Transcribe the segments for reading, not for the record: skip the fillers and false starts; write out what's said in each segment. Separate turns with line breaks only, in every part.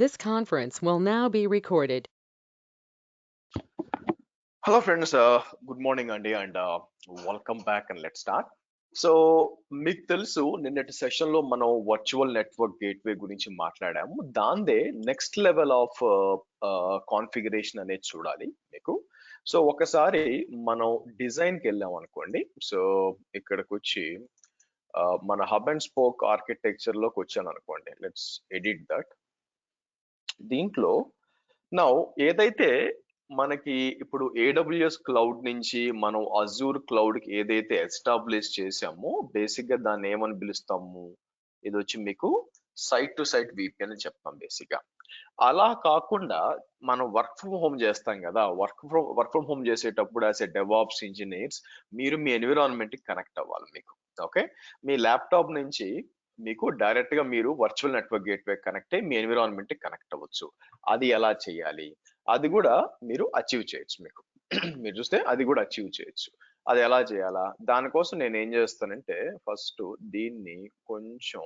This conference will now be recorded.
Hello friends, good morning Andy and welcome back and let's start. So మీకు తెలుసు నిన్నటి session లో మనం virtual network gateway గురించి మాట్లాడాము. దాందే నెక్స్ట్ లెవెల్ ఆఫ్ కాన్ఫిగరేషన్ అనేది చూడాలి మీకు. సో ఒకసారి మనం డిజైన్ కి వెళ్ళాం అనుకోండి. సో ఇక్కడికి వచ్చి మన హబ్ అండ్ స్పోక్ ఆర్కిటెక్చర్ లోకి వచ్చాను అనుకోండి. Let's edit that. దీంట్లో నౌ ఏదైతే మనకి ఇప్పుడు AWS క్లౌడ్ నుంచి మనం అజూర్ క్లౌడ్ కి ఏదైతే ఎస్టాబ్లిష్ చేసామో బేసిక్ గా దాన్ని ఏమని పిలుస్తాము, ఇది వచ్చి మీకు సైట్ టు సైట్ VPN అని చెప్తాం బేసిక్ గా. అలా కాకుండా మనం వర్క్ ఫ్రమ్ హోమ్ చేస్తాం కదా, వర్క్ ఫ్రమ్ హోమ్ చేసేటప్పుడు యాజ్ ఎ డెవాప్స్ ఇంజనీర్స్ మీరు మీ ఎన్విరాన్మెంట్ కి కనెక్ట్ అవ్వాలి మీకు. ఓకే, మీ ల్యాప్టాప్ నుంచి మీకు డైరెక్ట్ గా మీరు వర్చువల్ నెట్వర్క్ గేట్వే కనెక్ట్ అయ్యి మీ ఎన్విరాన్మెంట్ కి కనెక్ట్ అవ్వచ్చు. అది ఎలా చేయాలి, అది కూడా మీరు అచీవ్ చేయొచ్చు మీకు. మీరు చూస్తే అది కూడా అచీవ్ చేయొచ్చు. అది ఎలా చేయాలా, దానికోసం నేను ఏం చేస్తానంటే ఫస్ట్ దీన్ని కొంచెం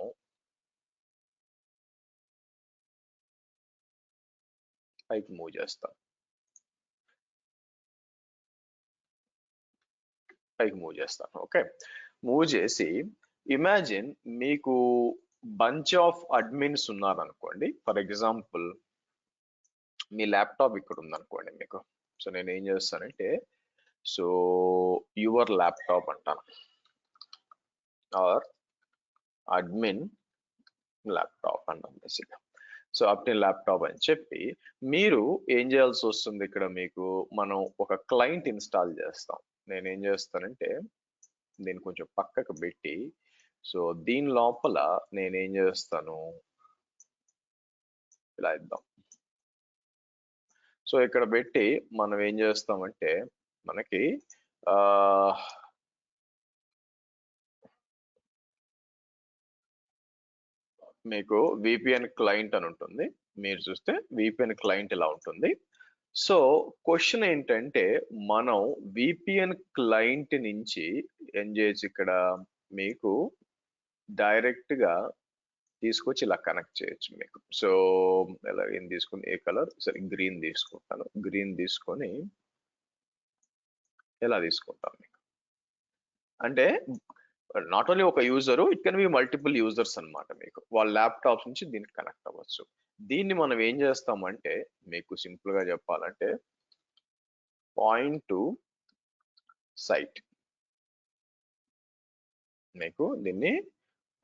పైకి మూవ్ చేస్తాను. ఓకే, మూవ్ చేసి ఇమాజిన్ మీకు బంచ్ ఆఫ్ అడ్మిన్స్ ఉన్నారనుకోండి. ఫర్ ఎగ్జాంపుల్ మీ ల్యాప్టాప్ ఇక్కడ ఉందనుకోండి మీకు. సో నేను ఏం చేస్తానంటే సో యువర్ ల్యాప్టాప్ అంటాను, ఆర్ అడ్మిన్ ల్యాప్టాప్ అంటాం బేసిక్. సో అడ్మిన్ ల్యాప్టాప్ అని చెప్పి మీరు ఏం చేయాల్సి వస్తుంది, ఇక్కడ మీకు మనం ఒక క్లయింట్ ఇన్స్టాల్ చేస్తాం. నేను ఏం చేస్తానంటే దీన్ని కొంచెం పక్కకు పెట్టి సో దీని లోపల నేనేం చేస్తాను ఇలా ఇద్దాం. సో ఇక్కడ పెట్టి మనం ఏం చేస్తామంటే మనకి మీకు VPN క్లయింట్ అని ఉంటుంది. మీరు చూస్తే VPN క్లయింట్ ఇలా ఉంటుంది. సో క్వశ్చన్ ఏంటంటే మనం VPN క్లయింట్ నుంచి ఏం చేయొచ్చు, ఇక్కడ మీకు డైరెక్ట్ గా తీసుకొచ్చి ఇలా కనెక్ట్ చేయొచ్చు మీకు. సో ఎలా ఏం తీసుకుని, ఏ కలర్, సరే గ్రీన్ తీసుకుంటాను. గ్రీన్ తీసుకొని ఎలా తీసుకుంటాను మీకు అంటే నాట్ ఓన్లీ ఒక user, it can be multiple users అన్నమాట. మీకు వాళ్ళ ల్యాప్టాప్స్ నుంచి దీనికి కనెక్ట్ అవ్వచ్చు. దీన్ని మనం ఏం చేస్తామంటే మీకు సింపుల్ గా చెప్పాలంటే పాయింట్ టు సైట్, మీకు దీన్ని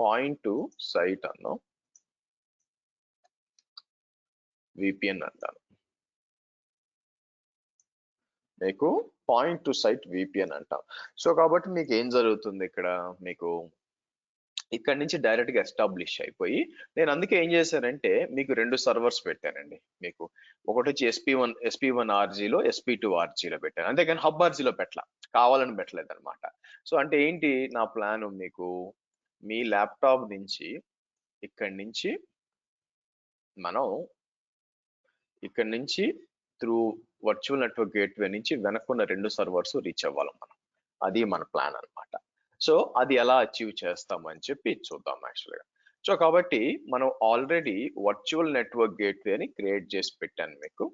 పాయింట్ టు సైట్ అన్నాం, VPN అంటాను. మీకు పాయింట్ టు సైట్ VPN అంటాం. సో కాబట్టి మీకు ఏం జరుగుతుంది ఇక్కడ, మీకు ఇక్కడ నుంచి డైరెక్ట్ గా ఎస్టాబ్లిష్ అయిపోయి, నేను అందుకే ఏం చేశానంటే మీకు 2 సర్వర్స్ పెట్టానండి మీకు. ఒకటి వచ్చి SP1 RGలో, SP2 RGలో పెట్టాను, అంతేగాని హబ్ RGలో పెట్టలా, కావాలని పెట్టలేదు అనమాట. సో అంటే ఏంటి నా ప్లాన్, మీకు మీ ల్యాప్టాప్ నుంచి ఇక్కడి నుంచి మనం ఇక్కడి నుంచి త్రూ వర్చువల్ నెట్వర్క్ గేట్వే నుంచి వెనక్కున్న 2 సర్వర్స్ రీచ్ అవ్వాలి మనం. అది మన ప్లాన్ అన్నమాట. సో అది ఎలా అచీవ్ చేస్తామని చెప్పి చూద్దాం యాక్చువల్గా. సో కాబట్టి మనం ఆల్రెడీ వర్చువల్ నెట్వర్క్ గేట్వేని క్రియేట్ చేసి పెట్టాను మీకు.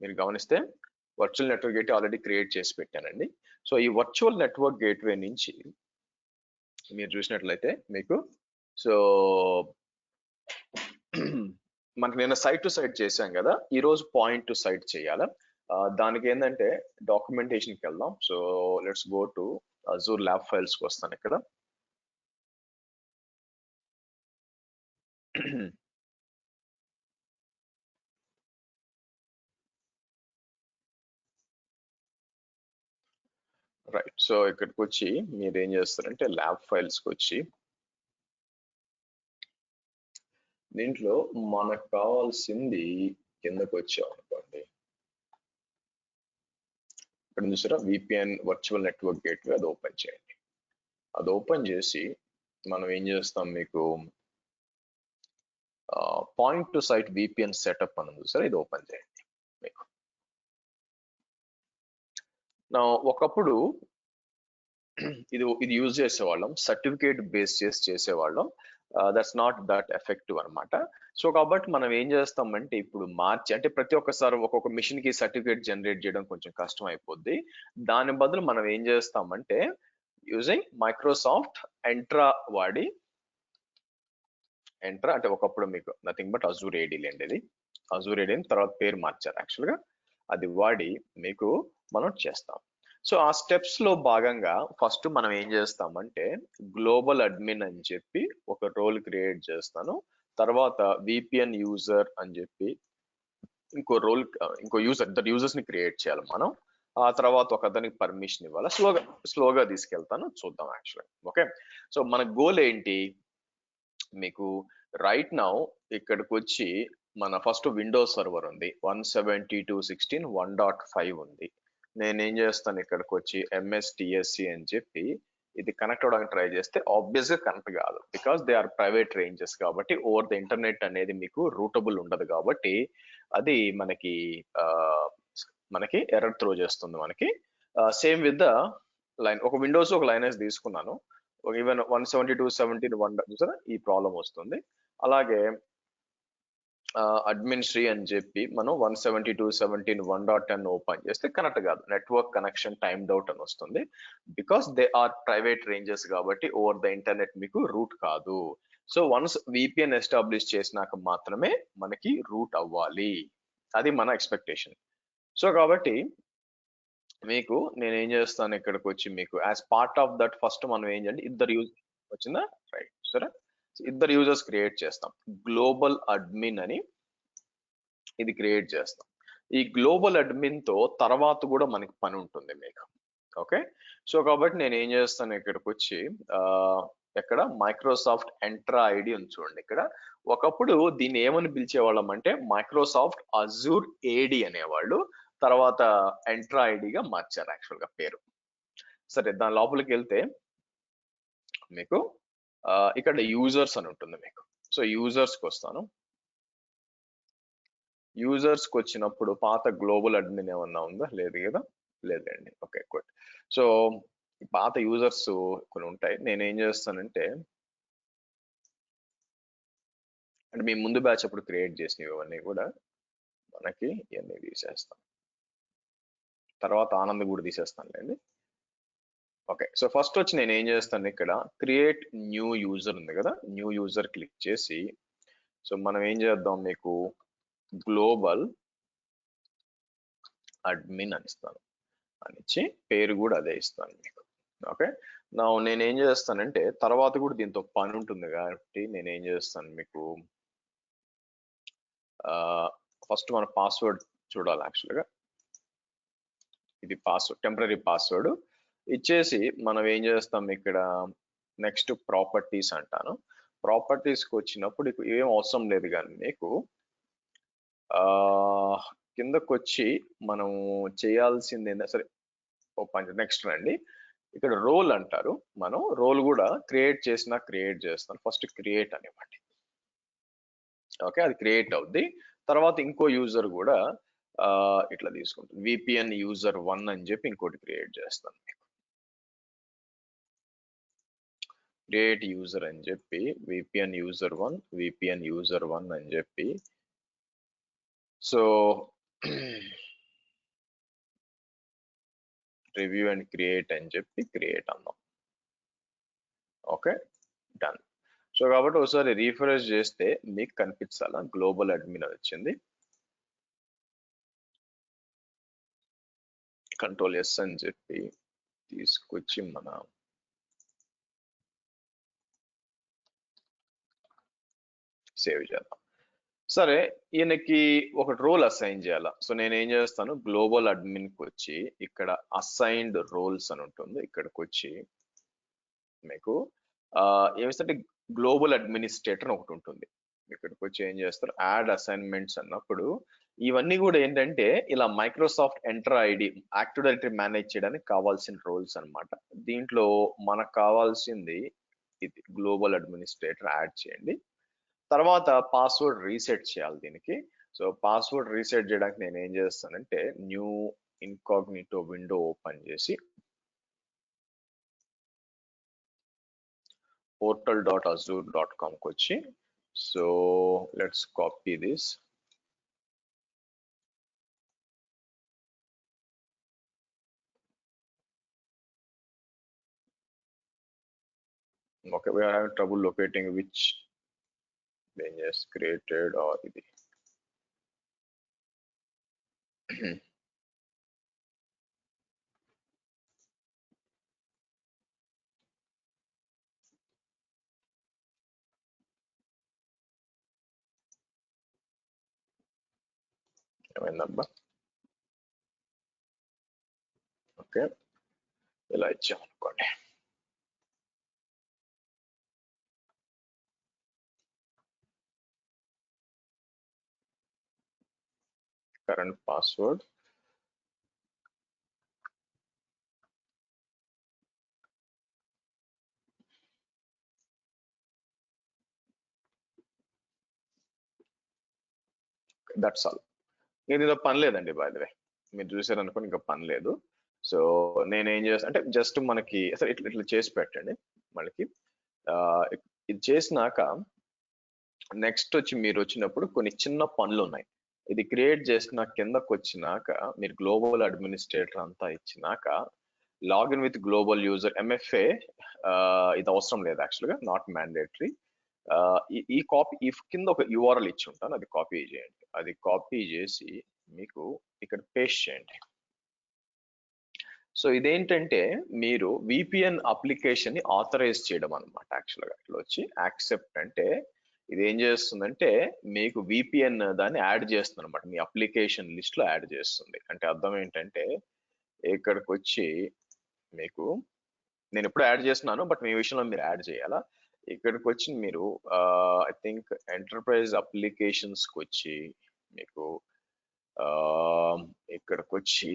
మీరు గమనిస్తే virtual network gateway already create చేసి పెట్టానండి. సో ఈ వర్చువల్ నెట్వర్క్ గేట్వే నుంచి మీరు చూసినట్లయితే మీకు సో మనకి నేను సైట్ టు సైట్ చేశాం కదా, ఈ రోజు పాయింట్ టు సైట్ చేయాలా. దానికి ఏంటంటే డాక్యుమెంటేషన్కి వెళ్దాం. So let's go to Azure lab ఫైల్స్కి వస్తాను ఇక్కడ. రైట్, సో ఇక్కడికి వచ్చి మీరు ఏం చేస్తారంటే ల్యాబ్ ఫైల్స్కి వచ్చి దీంట్లో మనకు కావాల్సింది కిందకు వచ్చాం అనుకోండి. ఇక్కడ చూసారా VPN వర్చువల్ నెట్వర్క్ గేట్వే, అది ఓపెన్ చేయండి. అది ఓపెన్ చేసి మనం ఏం చేస్తాం, మీకు point to site VPN setup అని చూసారా, ఇది ఓపెన్ చేయండి మీకు. నా ఒకప్పుడు ఇది యూజ్ చేసేవాళ్ళం, సర్టిఫికేట్ బేస్ చేసేవాళ్ళం. దట్స్ నాట్ దట్ ఎఫెక్టివ్ అనమాట. సో కాబట్టి మనం ఏం చేస్తామంటే ఇప్పుడు మార్చి అంటే ప్రతి ఒక్కసారి ఒక్కొక్క మిషన్ కి సర్టిఫికేట్ జనరేట్ చేయడం కొంచెం కష్టం అయిపోద్ది. దాని బదులు మనం ఏం చేస్తామంటే యూజింగ్ మైక్రోసాఫ్ట్ ఎంట్రా వాడి, ఎంట్రా అంటే ఒకప్పుడు మీకు నథింగ్ బట్ అజూర్ ఏడీ లేండి, ఇది అజూర్ ఏడీ తర్వాత పేరు మార్చారు యాక్చువల్ గా, అది వాడి మీకు మనం చేస్తాం. సో ఆ స్టెప్స్ లో భాగంగా ఫస్ట్ మనం ఏం చేస్తామంటే గ్లోబల్ అడ్మిన్ అని చెప్పి ఒక రోల్ క్రియేట్ చేస్తాను. తర్వాత విపిఎన్ యూజర్ అని చెప్పి ఇంకో రోల్, ఇంకో యూజర్, ఇద్దరు యూజర్స్ ని క్రియేట్ చేయాలి మనం. ఆ తర్వాత ఒక అతనికి పర్మిషన్ ఇవ్వాలి. స్లోగా తీసుకెళ్తాను, చూద్దాం యాక్చువల్గా. ఓకే, సో మన గోల్ ఏంటి, మీకు రైట్ నౌ ఇక్కడికి వచ్చి మన ఫస్ట్ విండోస్ సర్వర్ ఉంది 172.16.1.5 ఉంది. నేనేం చేస్తాను ఇక్కడికి వచ్చి MSTSC అని చెప్పి ఇది కనెక్ట్ అవడానికి ట్రై చేస్తే ఆబ్వియస్ గా కనెక్ట్ కాదు, because they or private ranges కాబట్టి ఓవర్ ద ఇంటర్నెట్ అనేది మీకు రూటబుల్ ఉండదు కాబట్టి అది మనకి ఎర్రర్ త్రో చేస్తుంది మనకి. సేమ్ విత్ ద లైన్, ఒక విండోస్ ఒక లైనెస్ తీసుకున్నాను, ఈవెన్ 172.17.1 చూసారా ఈ ప్రాబ్లం వస్తుంది. అలాగే అడ్మినిస్ట్రీ అని చెప్పి మనం 172.17.1.10 ఓపెన్ చేస్తే కనెక్ట్ కాదు, నెట్వర్క్ కనెక్షన్ టైమ్డ్ అవుట్ అని వస్తుంది, because they or private ranges కాబట్టి ఓవర్ ద ఇంటర్నెట్ మీకు రూట్ కాదు. సో వన్స్ విపిఎన్ ఎస్టాబ్లిష్ చేసినాక మాత్రమే మనకి రూట్ అవ్వాలి, అది మన ఎక్స్పెక్టేషన్. సో కాబట్టి మీకు నేను ఏం చేస్తాను ఇక్కడికి వచ్చి మీకు as part of that first మనం ఏం చేయండి, ఇద్దరు యూజ్ వచ్చిందా రైట్ సరే, ఇద్దరు యూజర్స్ క్రియేట్ చేస్తాం, గ్లోబల్ అడ్మిన్ అని ఇది క్రియేట్ చేస్తాం. ఈ గ్లోబల్ అడ్మిన్ తో తర్వాత కూడా మనకి పని ఉంటుంది మీకు. ఓకే, సో కాబట్టి నేను ఏం చేస్తాను ఇక్కడికి వచ్చి ఎక్కడ మైక్రోసాఫ్ట్ ఎంట్రా ఐడి ఉంది చూడండి ఇక్కడ. ఒకప్పుడు దీన్ని ఏమని పిలిచేవాళ్ళం అంటే మైక్రోసాఫ్ట్ అజూర్ ఏడి అనేవాళ్ళు, తర్వాత ఎంట్రా ఐడిగా మార్చారు యాక్చువల్ గా పేరు. సరే దాని లోపలికి వెళ్తే మీకు ఇక్కడ యూజర్స్ అని ఉంటుంది మీకు. సో యూజర్స్ కి వస్తాను, యూజర్స్ కి వచ్చినప్పుడు పాత గ్లోబల్ అడ్మిన్ ఏమన్నా ఉందా, లేదు కదా, లేదండి. Okay good. సో పాత యూజర్స్ కొన్ని ఉంటాయి, నేను ఏం చేస్తానంటే అంటే మీ ముందు బ్యాచ్ అప్పుడు క్రియేట్ చేసినవి ఇవన్నీ కూడా మనకి ఇవన్నీ తీసేస్తాం, తర్వాత ఆనంద్ కూడా తీసేస్తానులేండి. ఓకే, సో ఫస్ట్ వచ్చి నేను ఏం చేస్తాను ఇక్కడ క్రియేట్ న్యూ యూజర్ ఉంది కదా, న్యూ యూజర్ క్లిక్ చేసి సో మనం ఏం చేద్దాం మీకు గ్లోబల్ అడ్మిన్ అని ఇస్తాను, అని ఇచ్చి పేరు కూడా అదే ఇస్తాను మీకు. ఓకే, నా నేను ఏం చేస్తానంటే తర్వాత కూడా దీంతో పని ఉంటుంది కాబట్టి నేను ఏం చేస్తాను మీకు ఫస్ట్ మన పాస్వర్డ్ చూడాలి యాక్చువల్గా. ఇది పాస్వర్డ్, టెంపరీ పాస్వర్డ్ ఇచ్చేసి మనం ఏం చేస్తాం ఇక్కడ నెక్స్ట్ ప్రాపర్టీస్ అంటాను. ప్రాపర్టీస్కి వచ్చినప్పుడు ఏం అవసరం లేదు కానీ మీకు కిందకు వచ్చి మనం చేయాల్సింది ఏంటంటే సరే ఓపెన్ నెక్స్ట్ రండి, ఇక్కడ రోల్ అంటారు, మనం రోల్ కూడా క్రియేట్ చేస్తాను. ఫస్ట్ క్రియేట్ అనివ్వండి. ఓకే, అది క్రియేట్ అవుద్ది. తర్వాత ఇంకో యూజర్ కూడా ఇట్లా తీసుకుంటాం, విపిఎన్ యూజర్ 1 అని చెప్పి ఇంకోటి క్రియేట్ చేస్తాను మీకు. క్రియేట్ యూజర్ అని చెప్పి విపిఎన్ యూజర్ 1 విపిఎన్ యూజర్ 1 అని చెప్పి సో రివ్యూ అండ్ క్రియేట్ అని చెప్పి క్రియేట్ అన్నాం. Okay done. సో కాబట్టి ఒకసారి రీఫ్రెష్ చేస్తే మీకు కనిపించాలా గ్లోబల్ అడ్మిన్ వచ్చింది. కంట్రోల్ ఎస్ అని చెప్పి తీసుకొచ్చి మన సేవ్ చేద్దాం. సరే ఈయనకి ఒక రోల్ అసైన్ చేయాలా, సో నేను ఏం చేస్తాను గ్లోబల్ అడ్మిన్ కి వచ్చి ఇక్కడ అసైన్డ్ రోల్స్ అని ఉంటుంది, ఇక్కడికి వచ్చి మీకు ఏమిస్తే గ్లోబల్ అడ్మినిస్ట్రేటర్ ఒకటి ఉంటుంది, ఇక్కడికి వచ్చి ఏం చేస్తారు యాడ్ అసైన్మెంట్స్ అన్నప్పుడు ఇవన్నీ కూడా ఏంటంటే ఇలా Microsoft enter ID active directory manage చేయడానికి కావాల్సిన రోల్స్ అన్నమాట. దీంట్లో మనకు కావాల్సింది ఇది గ్లోబల్ అడ్మినిస్ట్రేటర్ యాడ్ చేయండి. తర్వాత పాస్వర్డ్ రీసెట్ చేయాలి దీనికి. సో పాస్వర్డ్ రీసెట్ చేయడానికి నేను ఏం చేస్తానంటే న్యూ ఇన్కాగ్నిటో విండో ఓపెన్ చేసి portal.azure.com కి వచ్చి, so let's copy this. Okay, we are having trouble locating which being just created or ఇది. ఏమైందబ్బా? ఓకే, ఇలా ఇచ్చాం అనుకోండి. Current password, that's all. ఇందులో పని లేదండి, బై ద వే మీరు చూసారు అనుకోండి, ఇంకా పని లేదు. సో నేనేం చేస్తా అంటే జస్ట్ మనకి అసలు ఇట్లా ఇట్లా చేసి పెట్టండి మనకి. ఇది చేసినాక నెక్స్ట్ వచ్చి మీరు వచ్చినప్పుడు కొన్ని చిన్న పనులు ఉన్నాయి. ఇది క్రియేట్ చేసిన కిందకు వచ్చినాక మీరు గ్లోబల్ అడ్మినిస్ట్రేటర్ అంతా ఇచ్చినాక login with global user MFA ఇది అవసరం లేదు, యాక్చువల్గా నాట్ మ్యాండేటరీ. ఈ కాపీ ఈ కింద ఒక URL ఇచ్చి ఉంటాను, అది కాపీ చేయండి. అది కాపీ చేసి మీకు ఇక్కడ పేస్ట్ చేయండి. సో ఇదేంటంటే మీరు VPN అప్లికేషన్ ని ఆథరైజ్ చేయడం అనమాట. యాక్చువల్గా ఇట్లా వచ్చి యాక్సెప్ట్ అంటే ఇది ఏం చేస్తుందంటే మీకు VPN దాన్ని యాడ్ చేస్తుంది అనమాట, మీ అప్లికేషన్ లిస్ట్ లో యాడ్ చేస్తుంది. అంటే అర్థం ఏంటంటే ఇక్కడికి వచ్చి మీకు నేను ఎప్పుడు యాడ్ చేస్తున్నాను, బట్ మీ విషయంలో మీరు యాడ్ చేయాలా. ఇక్కడికి వచ్చి మీరు ఐ థింక్ ఎంటర్ప్రైజ్ అప్లికేషన్స్కి వచ్చి మీకు ఇక్కడికి వచ్చి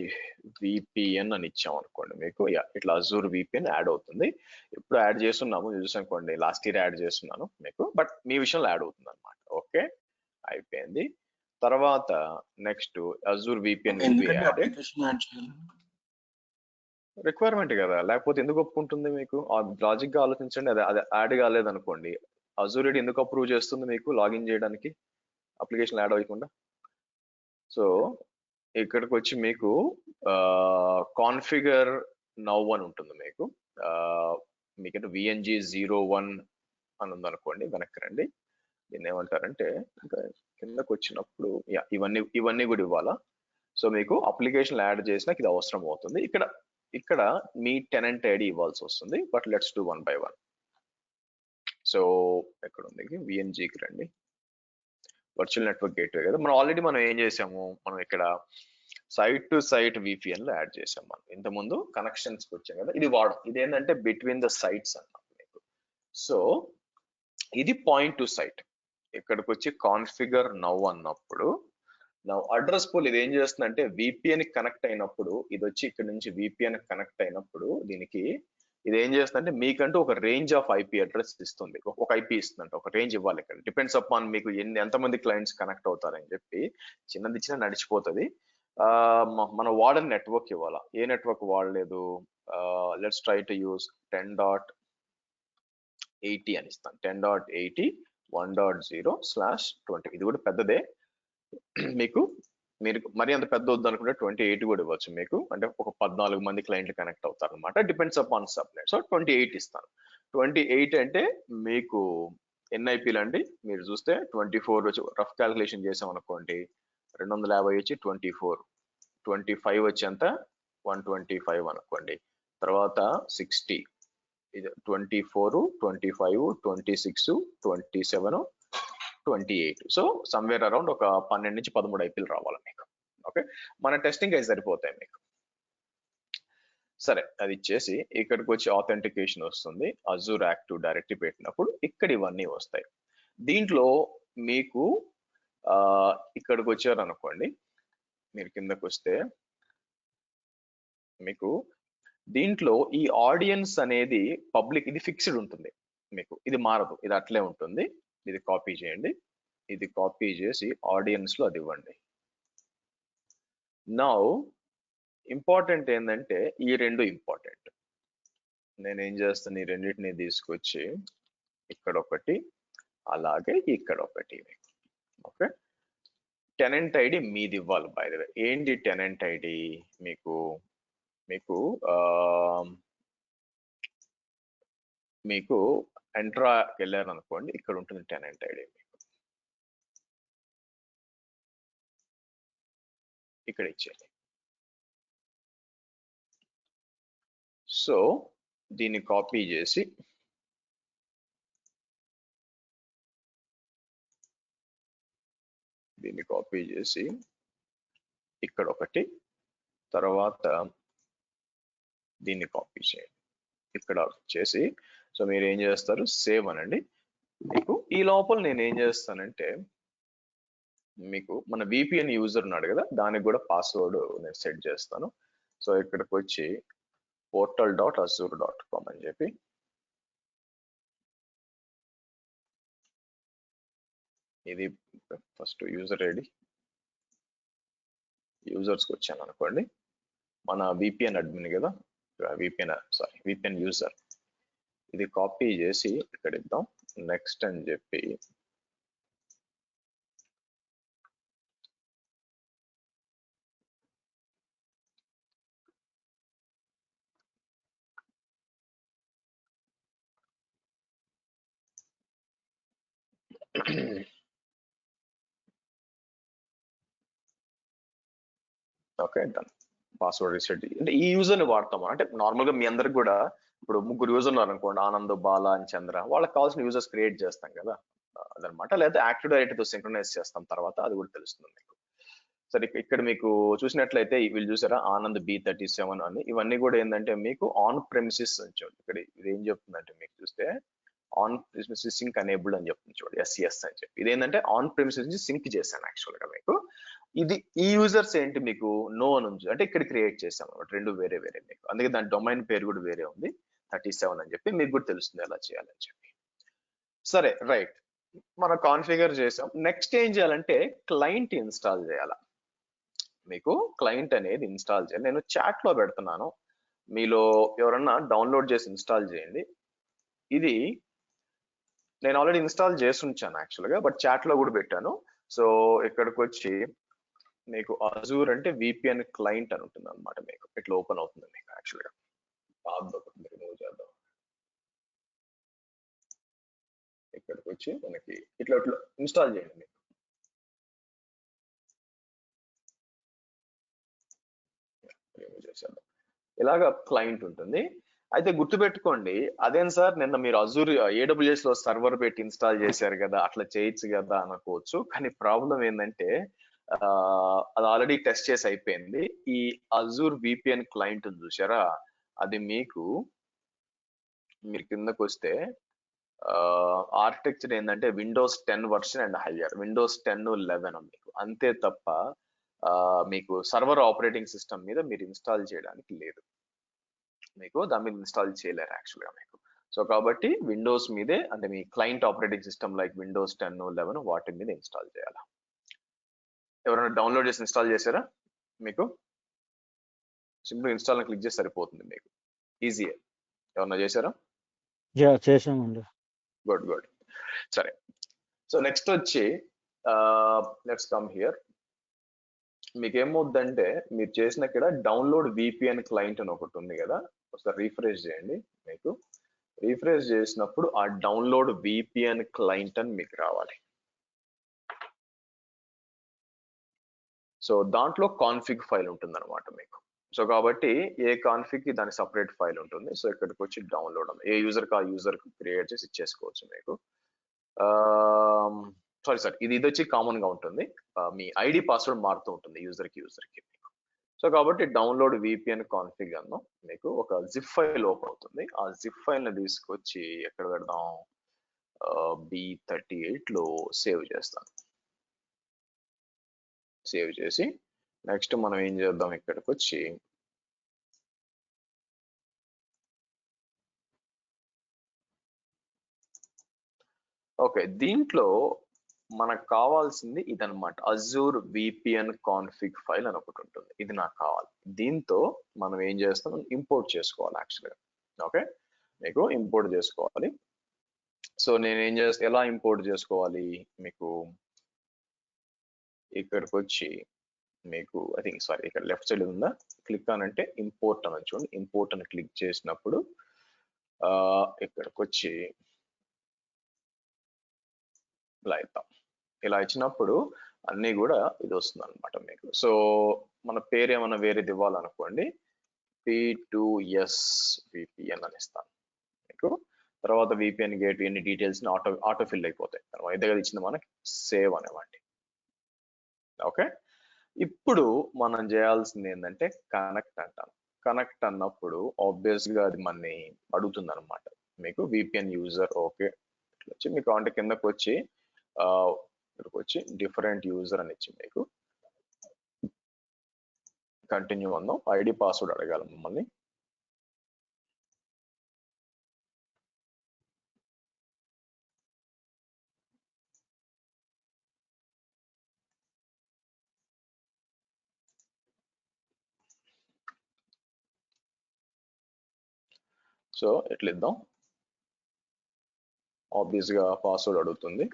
VPN అని ఇచ్చాం అనుకోండి, మీకు ఇట్లా అజూర్ VPN యాడ్ అవుతుంది. ఇప్పుడు యాడ్ చేస్తున్నాము చూసానుకోండి, లాస్ట్ ఇయర్ యాడ్ చేస్తున్నాను మీకు, బట్ మీ విషయంలో యాడ్ అవుతుంది అనమాట. ఓకే, అయిపోయింది. తర్వాత నెక్స్ట్ అజూర్ VPN రిక్వైర్మెంట్ కదా, లేకపోతే ఎందుకు ఒప్పుకుంటుంది మీకు? లాజిక్ గా ఆలోచించండి. అది యాడ్ కాలేదు అనుకోండి, అజూర్ ఎందుకు అప్రూవ్ చేస్తుంది మీకు లాగిన్ చేయడానికి అప్లికేషన్ యాడ్ అవ్వకుండా? సో ఇక్కడికి వచ్చి మీకు కాన్ఫిగర్ నౌ అని ఉంటుంది మీకు. మీకంటే VNG01 అని ఉందనుకోండి, వెనక్కి రండి. దీన్ని ఏమంటారంటే ఇంకా కిందకు వచ్చినప్పుడు ఇవన్నీ కూడా ఇవ్వాలా. సో మీకు అప్లికేషన్ యాడ్ చేసినాక ఇది అవసరం అవుతుంది. ఇక్కడ మీ టెనెంట్ ఐడి ఇవ్వాల్సి వస్తుంది, but let's do 1 by 1. So ఎక్కడ ఉంది? VNGకి రండి, వర్చువల్ నెట్వర్క్ గేట్వే కదా. మనం ఏం చేసాము, మనం ఇక్కడ సైట్ టు సైట్ VPN లో యాడ్ చేసాం. మనం ఇంతకుముందు కనెక్షన్స్ వచ్చాం కదా, ఇది వాడడం. ఇది ఏంటంటే బిట్వీన్ ద సైట్స్ అన్నమాట మీకు. సో ఇది పాయింట్ టు సైట్. ఇక్కడికి వచ్చి కాన్ఫిగర్ నౌ అన్నప్పుడు నా అడ్రస్ పూల్ ఇది ఏం చేస్తుందంటే VPN కనెక్ట్ అయినప్పుడు ఇది వచ్చి ఇక్కడ నుంచి VPN కనెక్ట్ అయినప్పుడు దీనికి ఇది ఏం చేస్తుందంటే మీకంటూ ఒక రేంజ్ ఆఫ్ IP అడ్రస్ ఇస్తుంది. ఒక IP ఇస్తుందంటే ఒక రేంజ్ ఇవ్వాలి. ఇక్కడ డిపెండ్స్ అపాన్ మీకు ఎంతమంది క్లయింట్స్ కనెక్ట్ అవుతారని చెప్పి చిన్నది చిన్న నడిచిపోతుంది. మనం వాడని నెట్వర్క్ ఇవ్వాలా. ఏ నెట్వర్క్ వాడలేదు, లెట్స్ ట్రై టు యూస్ 10.80 అని ఇస్తాను. 10.80 1.0/20. ఇది కూడా పెద్దదే. మీరు మరీ అంత పెద్ద వద్దు అనుకుంటే 28 కూడా ఇవ్వచ్చు మీకు. అంటే ఒక 14 మంది క్లయింట్లు కనెక్ట్ అవుతారు అనమాట, డిపెండ్స్ అపాన్ సబ్నెట్. సో 28 ఇస్తాను. 28 అంటే మీకు NIPలు అండి. మీరు చూస్తే 24 వచ్చి రఫ్ క్యాల్కులేషన్ చేసాం అనుకోండి, 250 వచ్చి 24, 25 వచ్చి ఎంత 125 అనుకోండి, తర్వాత 60, ఇది 24, 25, 26, 27, 28. సో సమ్వేర్ అరౌండ్ ఒక 12 నుంచి 13 IPలు రావాలి మీకు. ఓకే, మన టెస్టింగ్ అయితే సరిపోతాయి మీకు. సరే, అది ఇచ్చేసి ఇక్కడికి వచ్చి ఆథెంటికేషన్ వస్తుంది. అజూర్ యాక్టివ్ డైరెక్టరీ పెట్టినప్పుడు ఇక్కడ ఇవన్నీ వస్తాయి. దీంట్లో మీకు ఇక్కడికి వచ్చారు అనుకోండి, మీరు కిందకు వస్తే మీకు దీంట్లో ఈ ఆడియన్స్ అనేది పబ్లిక్, ఇది ఫిక్స్డ్ ఉంటుంది మీకు, ఇది మారదు, ఇది అట్లే ఉంటుంది. ఇది కాపీ చేయండి, ఇది కాపీ చేసి ఆడియన్స్ లో అది ఇవ్వండి. నౌ ఇంపార్టెంట్ ఏంటంటే ఈ రెండు ఇంపార్టెంట్. నేనేం చేస్తాను, ఈ రెండింటిని తీసుకొచ్చి ఇక్కడ ఒకటి, అలాగే ఇక్కడ ఒకటి. ఓకే, టెనెంట్ ఐడి మీది ఇవ్వాలి. బై ద వే ఏంటి టెనెంట్ ఐడి? మీకు మీకు మీకు ఎంట్రాకి వెళ్ళారు అనుకోండి, ఇక్కడ ఉంటుంది టెనెంట్ ఐడి. మీకు ఇక్కడ ఇచ్చేయండి. సో దీన్ని కాపీ చేసి ఇక్కడ ఒకటి, తర్వాత దీన్ని కాపీ చేయండి, ఇక్కడ చేసి, సో మీరు ఏం చేస్తారు, సేవ్ అనండి. మీకు ఈ లోపల నేను ఏం చేస్తానంటే, మీకు మన విపిఎన్ యూజర్ ఉన్నాడు కదా, దానికి కూడా పాస్వర్డ్ నేను సెట్ చేస్తాను. సో ఇక్కడికి వచ్చి portal.azure.com అని చెప్పి ఇది ఫస్ట్ యూజర్ ఐడి, యూజర్స్కి వచ్చాను అనుకోండి, మన విపిఎన్ అడ్మిన్ కదా, విపిఎన్ యూజర్, ఇది కాపీ చేసి ఇక్కడ ఇద్దాం. నెక్స్ట్ అని చెప్పి ఓకే డన్. పాస్వర్డ్ రీసెట్ అంటే ఈ యూజర్ని వాడతాము. అంటే నార్మల్గా మీ అందరికి కూడా ఇప్పుడు ముగ్గురు యూజర్ ఉన్నారు అనుకోండి, ఆనంద్, బాల అని చంద్ర, వాళ్ళకి కావాల్సిన యూజర్స్ క్రియేట్ చేస్తాం కదా అదనమాట. లేదా యాక్టివ్ డైరెక్టరీతో సింక్రనైజ్ చేస్తాం తర్వాత, అది కూడా తెలుస్తుంది మీకు. సరే ఇక్కడ మీకు చూసినట్లయితే వీళ్ళు చూసారా, ఆనంద్ B37 అని, ఇవన్నీ కూడా ఏంటంటే మీకు ఆన్ ప్రెమిసిస్ అని చూడండి. ఇక్కడ ఇది ఏం చెప్తుందంటే, మీకు చూస్తే ఆన్ ప్రెమిసిస్ సింక్ అనేబుల్డ్ అని చెప్తుంది చూడండి, SES అని చెప్పి. ఇదేంటంటే ఆన్ ప్రెమిసిస్ నుంచి సింక్ చేశాను యాక్చువల్ గా మీకు. ఇది ఈ యూజర్స్ ఏంటి మీకు నో అని ఉంది, అంటే ఇక్కడ క్రియేట్ చేసాం అనమాట, రెండు వేరే వేరే మీకు. అందుకే దాని డొమైన్ పేరు కూడా వేరే ఉంది, 37 అని చెప్పి. మీకు కూడా తెలుస్తుంది ఎలా చేయాలని చెప్పి. సరే రైట్, మనం కాన్ఫిగర్ చేసాం. నెక్స్ట్ ఏం చేయాలంటే క్లయింట్ ఇన్స్టాల్ చేయాలి. మీకు క్లయింట్ అనేది ఇన్స్టాల్ చేయాలి. నేను చాట్ లో పెడుతున్నాను, మీలో ఎవరన్నా డౌన్లోడ్ చేసి ఇన్స్టాల్ చేయండి. ఇది నేను ఆల్రెడీ ఇన్స్టాల్ చేసి ఉంచాను యాక్చువల్గా, బట్ చాట్ లో కూడా పెట్టాను. సో ఇక్కడికి వచ్చి మీకు అజూర్ అంటే విపిఎన్ క్లయింట్ అని ఉంటుంది అనమాట. మీకు ఇట్లా ఓపెన్ అవుతుంది మీకు యాక్చువల్గా. రిమూవ్ చేద్దాం. ఇక్కడికి వచ్చి మనకి ఇట్లా ఇట్లా ఇన్స్టాల్ చేయండి. మీకు రిమూవ్ చేసేద్దాం. ఇలాగా క్లయింట్ ఉంటుంది. అయితే గుర్తుపెట్టుకోండి, అదేం సార్ నిన్న మీరు అజూర్ AWS లో సర్వర్ పెట్టి ఇన్స్టాల్ చేశారు కదా, అట్లా చేయొచ్చు కదా అనుకోవచ్చు. కానీ ప్రాబ్లం ఏంటంటే అది ఆల్రెడీ టెస్ట్ చేసి అయిపోయింది. ఈ అజూర్ VPN క్లయింట్ చూసారా, అది మీకు మీరు కిందకు వస్తే ఆర్కిటెక్చర్ ఏంటంటే Windows 10 version and higher, Windows 10, 11 మీకు. అంతే తప్ప మీకు సర్వర్ ఆపరేటింగ్ సిస్టమ్ మీద మీరు ఇన్స్టాల్ చేయడానికి లేదు, మీకు దాని మీద ఇన్స్టాల్ చేయలేరు యాక్చువల్గా మీకు. సో కాబట్టి విండోస్ మీదే, అంటే మీ client operating system like Windows 10, 11 వాటి మీద ఇన్స్టాల్ చేయాలి. ఎవరైనా డౌన్లోడ్ చేసి ఇన్స్టాల్ చేశారా? మీకు సింపుల్ ఇన్స్టాల్ క్లిక్ చేసి సరిపోతుంది, మీకు ఈజీయే. ఎవరన్నా చేశారా?
చేసామండి.
Good good. సరే, సో నెక్స్ట్ వచ్చి లెట్స్ కమ్ హియర్. మీకు ఏమవుద్దంటే, మీరు చేసిన ఇక్కడ డౌన్లోడ్ VPN క్లయింట్ అని ఒకటి ఉంది కదా, ఒకసారి రీఫ్రెష్ చేయండి. మీకు రీఫ్రెష్ చేసినప్పుడు ఆ డౌన్లోడ్ VPN క్లయింట్ అని మీకు రావాలి. సో దాంట్లో కాన్ఫిగ్ ఫైల్ ఉంటుంది అనమాట మీకు. సో కాబట్టి ఏ కాన్ఫిగ్ కి దాని సపరేట్ ఫైల్ ఉంటుంది. సో ఇక్కడికి వచ్చి డౌన్లోడ్, ఏ యూజర్ కి ఆ యూజర్ కి క్రియేట్ చేసి ఇచ్చేసుకోవచ్చు మీకు. సారీ ఇది వచ్చి కామన్ గా ఉంటుంది, మీ ఐడి పాస్వర్డ్ మారుతూ ఉంటుంది యూజర్ కి మీకు. సో కాబట్టి డౌన్లోడ్ VPN కాన్ఫిగ్ అన్న మీకు ఒక జిప్ ఫైల్ ఓపెన్ అవుతుంది. ఆ జిప్ ఫైల్ ని తీసుకొచ్చి ఎక్కడ పెడదాం, B38 లో సేవ్ చేస్తాను. సేవ్ చేసి నెక్స్ట్ మనం ఏం చేద్దాం, ఇక్కడికి వచ్చి ఓకే, దీంట్లో మనకు కావాల్సింది ఇదనమాట, అజూర్ VPN కాన్ఫిగ్ ఫైల్ అని ఒకటి ఉంటుంది. ఇది నాకు కావాలి. దీంతో మనం ఏం చేస్తాం, ఇంపోర్ట్ చేసుకోవాలి యాక్చువల్గా. ఓకే, మీకు ఇంపోర్ట్ చేసుకోవాలి. సో నేను ఏం చేస్తా, ఎలా ఇంపోర్ట్ చేసుకోవాలి మీకు ఇక్కడికి వచ్చి మీకు ఐ థింక్ సారీ ఇక్కడ లెఫ్ట్ సైడ్ ఉందా, క్లిక్ అనంటే ఇంపోర్ట్ అని చూడండి. ఇంపోర్ట్ అని క్లిక్ చేసినప్పుడు ఇక్కడికి వచ్చి ఇలా ఇద్దాం. ఇలా ఇచ్చినప్పుడు అన్నీ కూడా ఇది వస్తుంది అనమాట మీకు. సో మన పేరు ఏమైనా వేరేది ఇవ్వాలనుకోండి, P2S VPN అని ఇస్తాను మీకు. తర్వాత VPN గేట్ ఎన్ని డీటెయిల్స్ ఆటో ఫిల్ అయిపోతాయి. తర్వాత దగ్గర ఇచ్చింది మనకి సేవ్ అనేవాడి. ఓకే, ఇప్పుడు మనం చేయాల్సింది ఏంటంటే కనెక్ట్ అంటాను. కనెక్ట్ అన్నప్పుడు ఆబ్వియస్ గా అది మనని అడుగుతుంది అనమాట మీకు. VPN యూజర్ ఓకే వచ్చి మీకు అంటే కిందకు వచ్చి ఇక్కడికి వచ్చి డిఫరెంట్ యూజర్ అని ఇచ్చి మీకు కంటిన్యూ అందాం. ఐడి పాస్వర్డ్ అడగాలి మమ్మల్ని. సో ఎట్లా ఇద్దాం, ఆబ్వియస్ గా పాస్వర్డ్ అడుగుతుంది.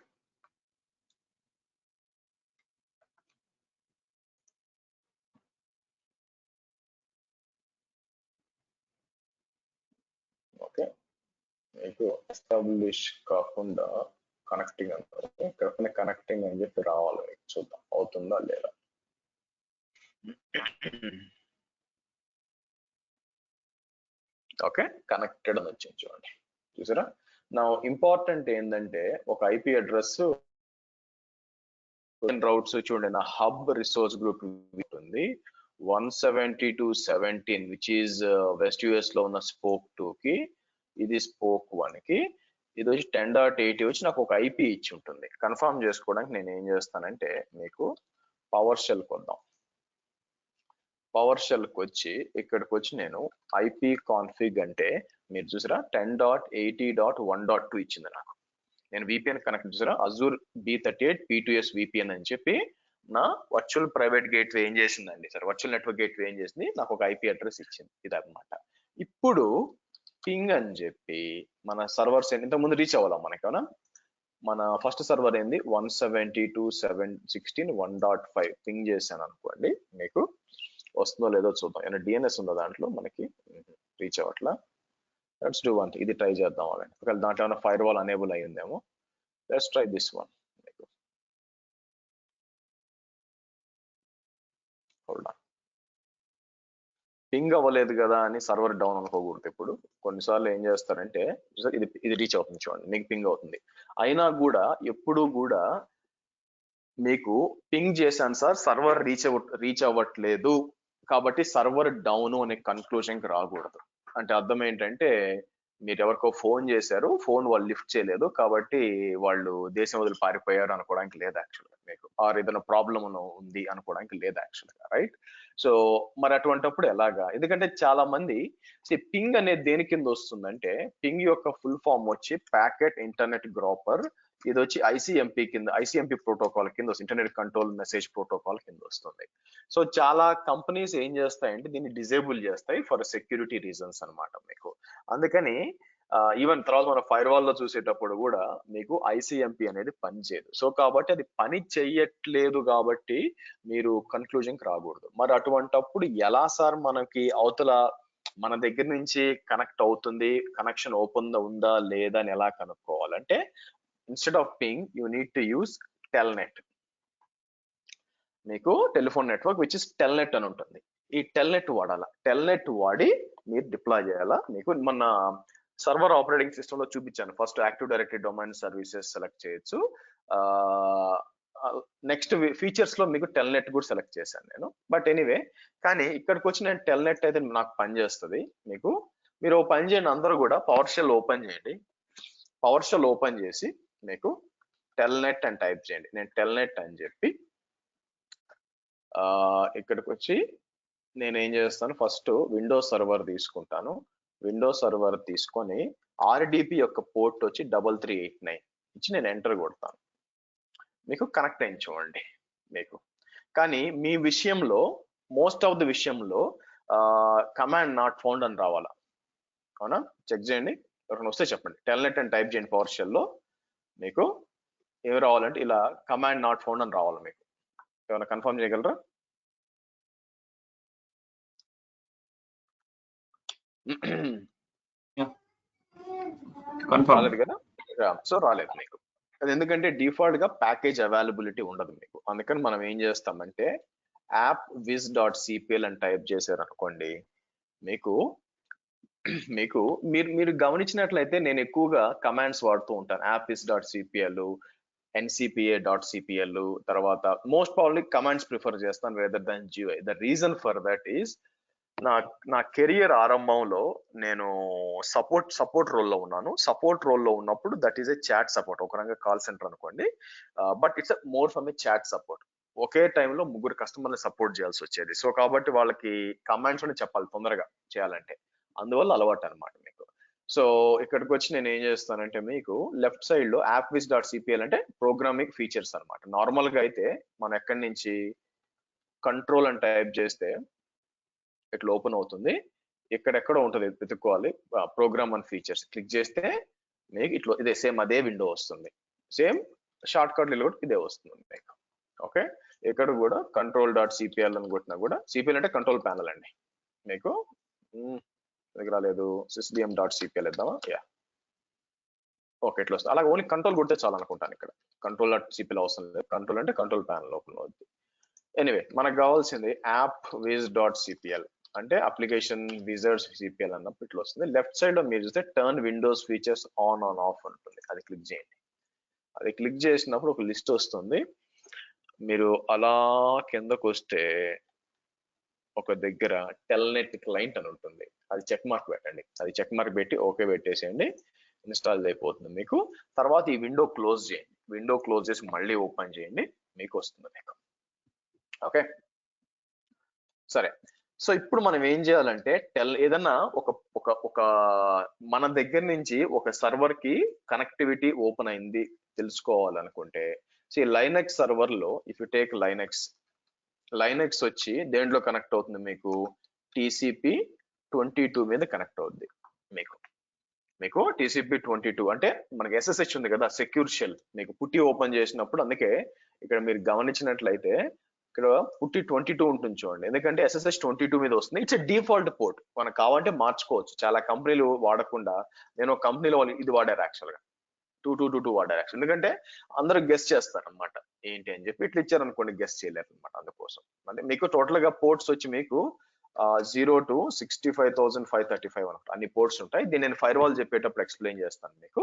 ఓకే, మీకు ఎస్టాబ్లిష్ కాకుండా కనెక్టింగ్ అంటారు. ఇక్కడ కనెక్టింగ్ అని చెప్పి రావాలి మీకు. చూద్దాం అవుతుందా లేదా. ఓకే, కనెక్టెడ్ అని వచ్చింది చూడండి, చూసారా. నా ఇంపార్టెంట్ ఏంటంటే ఒక IP అడ్రస్ రౌట్స్ చూడండి. నా హబ్ రిసోర్స్ గ్రూప్ ఉంది 172.17 విచ్ ఈజ్ వెస్ట్ యుఎస్ లో ఉన్న స్పోక్ 2 కి, ఇది స్పోక్ 1 కి, ఇది వచ్చి 10.80 వచ్చి నాకు ఒక IP ఇచ్చి ఉంటుంది. కన్ఫర్మ్ చేసుకోవడానికి నేను ఏం చేస్తానంటే మీకు పవర్ షెల్కి వద్దాం. పవర్ షెల్కి వచ్చి ఇక్కడికి వచ్చి నేను IP కాన్ఫిగ్ అంటే మీరు చూసారా 10.80.1.2 ఇచ్చింది నాకు. నేను VPN కనెక్ట్ చూసారా, అజూర్ B38 P2S VPN అని చెప్పి నా వర్చువల్ ప్రైవేట్ గేట్వే ఏం చేసిందండి సార్, వర్చువల్ నెట్వర్క్ గేట్వే ఏం చేసింది, నాకు ఒక IP అడ్రస్ ఇచ్చింది. ఇదన్నమాట. ఇప్పుడు పింగ్ అని చెప్పి మన సర్వర్స్ ఇంతకుముందు రీచ్ అవ్వాలా మనకి, అవునా. మన ఫస్ట్ సర్వర్ ఏంది 172.16.1.5 పింగ్ చేశాను అనుకోండి, మీకు వస్తుందో లేదో చూద్దాం. ఏమైనా DNS ఉందో దాంట్లో మనకి, రీచ్ అవ్వట్లా. లెట్స్ డూ వన్, ఇది ట్రై చేద్దాం అవ్వండి. ఒకవేళ దాంట్లో ఏమైనా ఫైర్ వాల్ అనేబుల్ అయ్యిందేమో. Let's try this one. Ping అవ్వలేదు కదా అని సర్వర్ డౌన్ అనుకోకూడదు. ఇప్పుడు కొన్నిసార్లు ఏం చేస్తారంటే ఇది రీచ్ అవుతుంది చూడండి, మీకు పింగ్ అవుతుంది. అయినా కూడా ఎప్పుడు కూడా మీకు పింగ్ చేశాను సార్, సర్వర్ రీచ్ అవ్వట్లేదు కాబట్టి సర్వర్ డౌన్ అనే కన్క్లూజన్కి రాకూడదు. అంటే అర్థం ఏంటంటే మీరు ఎవరికో ఫోన్ చేశారు, ఫోన్ వాళ్ళు లిఫ్ట్ చేయలేదు కాబట్టి వాళ్ళు దేశం వదిలి పారిపోయారు అనుకోవడానికి లేదు యాక్చువల్గా మీకు. ఆర్ ఏదైనా ప్రాబ్లం ఉంది అనుకోవడానికి లేదు యాక్చువల్గా, రైట్. సో మరి అటువంటిప్పుడు ఎలాగా, ఎందుకంటే చాలా మంది పింగ్ అనేది దేని కింద వస్తుందంటే, పింగ్ యొక్క ఫుల్ ఫామ్ వచ్చి ప్యాకెట్ ఇంటర్నెట్ గ్రాపర్. ఇది వచ్చి ICMP కింద, ICMP ప్రోటోకాల్ కింద వస్తుంది, ఇంటర్నెట్ కంట్రోల్ మెసేజ్ ప్రోటోకాల్ కింద వస్తుంది. సో చాలా కంపెనీస్ ఏం చేస్తాయంటే దీన్ని డిజేబుల్ చేస్తాయి ఫర్ సెక్యూరిటీ రీజన్స్ అన్నమాట మీకు. అందుకని ఈవెన్ తర్వాత మన ఫైర్ వాల్ లో చూసేటప్పుడు కూడా మీకు ICMP అనేది పని చేయదు. సో కాబట్టి అది పని చెయ్యట్లేదు కాబట్టి మీరు కన్క్లూజన్కి రాకూడదు. మరి అటువంటప్పుడు ఎలా సార్ మనకి అవతల మన దగ్గర నుంచి కనెక్ట్ అవుతుంది, కనెక్షన్ ఓపెన్ ఉందా లేదా అని ఎలా కనుక్కోవాలంటే, instead of ping you need to use telnet. మీకు telephone network which is telnet అని ఉంటుంది. ఈ టెల్నెట్ వాడాలా, టెల్నెట్ వాడి మీరు డిప్లాయ్ చేయాలా. మీకు మన సర్వర్ ఆపరేటింగ్ సిస్టమ్ లో చూపించాను. First active directory domain services select చేయొచ్చు. నెక్స్ట్ ఫీచర్స్ లో మీకు టెల్నెట్ కూడా సెలెక్ట్ చేశాను నేను. బట్ ఎనీవే, కానీ ఇక్కడికి వచ్చి నేను టెల్నెట్ అయితే నాకు పనిచేస్తుంది. మీకు మీరు పని చేయండి, అందరూ కూడా పవర్ షెల్ ఓపెన్ చేయండి. పవర్ షెల్ ఓపెన్ చేసి మీకు టెల్నెట్ అని టైప్ చేయండి. నేను టెల్నెట్ అని చెప్పి ఇక్కడికి వచ్చి నేను ఏం చేస్తాను, ఫస్ట్ విండోస్ సర్వర్ తీసుకుంటాను. విండోస్ సర్వర్ తీసుకొని RDP యొక్క పోర్ట్ వచ్చి 3389 ఇచ్చి నేను ఎంటర్ కొడతాను. మీకు కనెక్ట్ అయింది చూడండి మీకు. కానీ మీ విషయంలో మోస్ట్ ఆఫ్ ది విషయంలో కమాండ్ నాట్ ఫౌండ్ అని రావాలా, అవునా. చెక్ చేయండి, ఎవరైనా వస్తే చెప్పండి. టెల్నెట్ అని టైప్ చేయండి పవర్ షెల్లో. మీకు ఏమి రావాలంటే ఇలా కమాండ్ నాట్ ఫౌండ్ అని రావాలి మీకు. ఏమైనా కన్ఫర్మ్ చేయగలరా? రాలేదు కదా? సో రాలేదు మీకు. అది ఎందుకంటే డిఫాల్ట్ గా ప్యాకేజ్ అవైలబిలిటీ ఉండదు మీకు. అందుకని మనం ఏం చేస్తామంటే యాప్ విజ్ డాట్ సిపిఎల్ అని టైప్ చేశారు అనుకోండి, మీకు మీకు మీరు గమనించినట్లయితే నేను ఎక్కువగా కమాండ్స్ వాడుతూ ఉంటాను. App wiz dot CPL, NCPA dot CPL, తర్వాత మోస్ట్ ప్రాబబ్లీ కమాండ్స్ ప్రిఫర్ చేస్తాను rather than GUI. The reason for that is నా కెరియర్ ఆరంభంలో నేను సపోర్ట్ రోల్లో ఉన్నాను. సపోర్ట్ రోల్లో ఉన్నప్పుడు that is a chat support, ఒక రంగా కాల్ సెంటర్ అనుకోండి. But it's more from a chat support. ఒకే టైంలో ముగ్గురు కస్టమర్ని సపోర్ట్ చేయాల్సి వచ్చేది. సో కాబట్టి వాళ్ళకి కమాండ్స్ అని చెప్పాలి తొందరగా చేయాలంటే, అందువల్ల అలవాటు అనమాట మీకు. సో ఇక్కడికి వచ్చి నేను ఏం చేస్తానంటే మీకు లెఫ్ట్ సైడ్ లో యాప్ విజ్ డాట్ సిపిఎల్ అంటే ప్రోగ్రామింగ్ ఫీచర్స్ అనమాట. నార్మల్ గా అయితే మనం ఎక్కడి నుంచి కంట్రోల్ అని టైప్ చేస్తే ఇట్లా ఓపెన్ అవుతుంది. ఎక్కడెక్కడ ఉంటుంది వెతుక్కోవాలి. ప్రోగ్రామ్ అండ్ ఫీచర్స్ క్లిక్ చేస్తే మీకు ఇట్లా ఇదే సేమ్ అదే విండో వస్తుంది. సేమ్ షార్ట్ కట్ కూడా ఇదే వస్తుంది మీకు. ఓకే, ఇక్కడ కూడా కంట్రోల్ డాట్ సిపిఎల్ అని కొట్టినా కూడా, సిపిఎల్ అంటే కంట్రోల్ ప్యానల్ అండి మీకు. దగ్గర రాలేదు, సిస్డిఎం డాట్ సిపిఎల్ ఇద్దామా? యా, ఓకే, ఇట్లా వస్తుంది. అలాగే ఓన్లీ కంట్రోల్ కొడితే చాలు అనుకుంటాను. ఇక్కడ కంట్రోల్ డాట్ సిపిఎల్ అవసరం లేదు. కంట్రోల్ అంటే కంట్రోల్ ప్యానల్ ఓపెన్ అవుతుంది. ఎనీవే మనకు కావాల్సింది యాప్ విజ్ డాట్ సిపిఎల్ అంటే అప్లికేషన్ విజర్డ్స్ సిపిఎల్ అన్నప్పుడు ఇట్లా వస్తుంది. లెఫ్ట్ సైడ్ లో మీరు చూస్తే turn Windows features on off ఉంటుంది. అది క్లిక్ చేయండి. అది క్లిక్ చేసినప్పుడు ఒక లిస్ట్ వస్తుంది. మీరు అలా కిందకు వస్తే ఒక దగ్గర టెల్నెట్ క్లయింట్ అని ఉంటుంది. అది చెక్ మార్క్ పెట్టండి. అది చెక్ మార్క్ పెట్టి ఓకే పెట్టేసేయండి. ఇన్స్టాల్ అయిపోతుంది మీకు. తర్వాత ఈ విండో క్లోజ్ చేయండి. విండో క్లోజ్ చేసి మళ్ళీ ఓపెన్ చేయండి, మీకు వస్తుంది మీకు. ఓకే, సరే. సో ఇప్పుడు మనం ఏం చేయాలంటే ఏదన్నా ఒక ఒక ఒక మన దగ్గర నుంచి ఒక సర్వర్ కి కనెక్టివిటీ ఓపెన్ అయింది తెలుసుకోవాలనుకుంటే, లైనక్స్ సర్వర్ లో ఇఫ్ యు టేక్ లైనక్స్ వచ్చి దేంట్లో కనెక్ట్ అవుతుంది మీకు? TCP 22 మీద కనెక్ట్ అవుద్ది మీకు TCP 22 అంటే మనకి SSH ఉంది కదా, సెక్యూర్ షెల్. మీకు పుట్టి ఓపెన్ చేసినప్పుడు, అందుకే ఇక్కడ మీరు గమనించినట్లయితే ఇక్కడ పుట్టి 22 ఉంటుంది చూడండి. ఎందుకంటే SSH 22 మీద వస్తుంది. It's default port. మనకు కావాలంటే మార్చుకోవచ్చు. చాలా కంపెనీలు వాడకుండా నేను ఒక కంపెనీలో ఇది వాడారు యాక్చువల్గా 2222 వాడారు యాక్చువల్. ఎందుకంటే అందరూ గెస్ట్ చేస్తారు అనమాట ఏంటి అని చెప్పి. ఇట్లా ఇచ్చారు అనుకోండి, గెస్ట్ చేయలేరు అనమాట. అందుకోసం అంటే మీకు టోటల్ గా పోర్ట్స్ వచ్చి మీకు 0 to 65,535 అనమాట అన్ని పోర్ట్స్ ఉంటాయి. దీన్ని నేను ఫైర్ వాల్ చెప్పేటప్పుడు ఎక్స్ప్లెయిన్ చేస్తాను మీకు.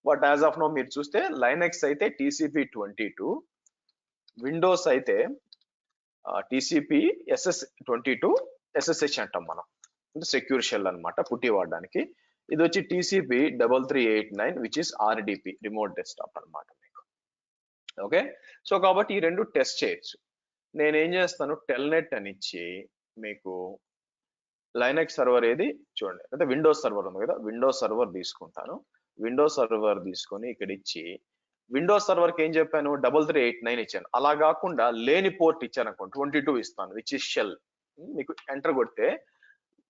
బట్ యాజ్ ఆఫ్ నో మీరు చూస్తే లైనక్స్ అయితే TCP 22, విండోస్ అయితే TCP SS22 SSH అంటాం మనం. అంటే సెక్యూర్ షెల్ అనమాట పుట్టి వాడడానికి. ఇది వచ్చి TCP 3389 which is RDP, remote desktop అనమాట మీకు. ఓకే, సో కాబట్టి ఈ రెండు టెస్ట్ చేయొచ్చు. నేనేం చేస్తాను, టెల్నెట్ అని ఇచ్చి మీకు లైనక్స్ సర్వర్ ఏది చూడండి, అంటే విండోస్ సర్వర్ ఉంది కదా, విండోస్ సర్వర్ తీసుకుంటాను. విండోస్ సర్వర్ తీసుకొని ఇక్కడ ఇచ్చి విండోస్ సర్వర్ కి ఏం చెప్పాను, 3389 ఇచ్చాను. అలా కాకుండా లేని పోర్ట్ ఇచ్చాను అనుకోండి, 22 ఇస్తాను విచ్ ఇస్ షెల్. మీకు ఎంటర్ కొడితే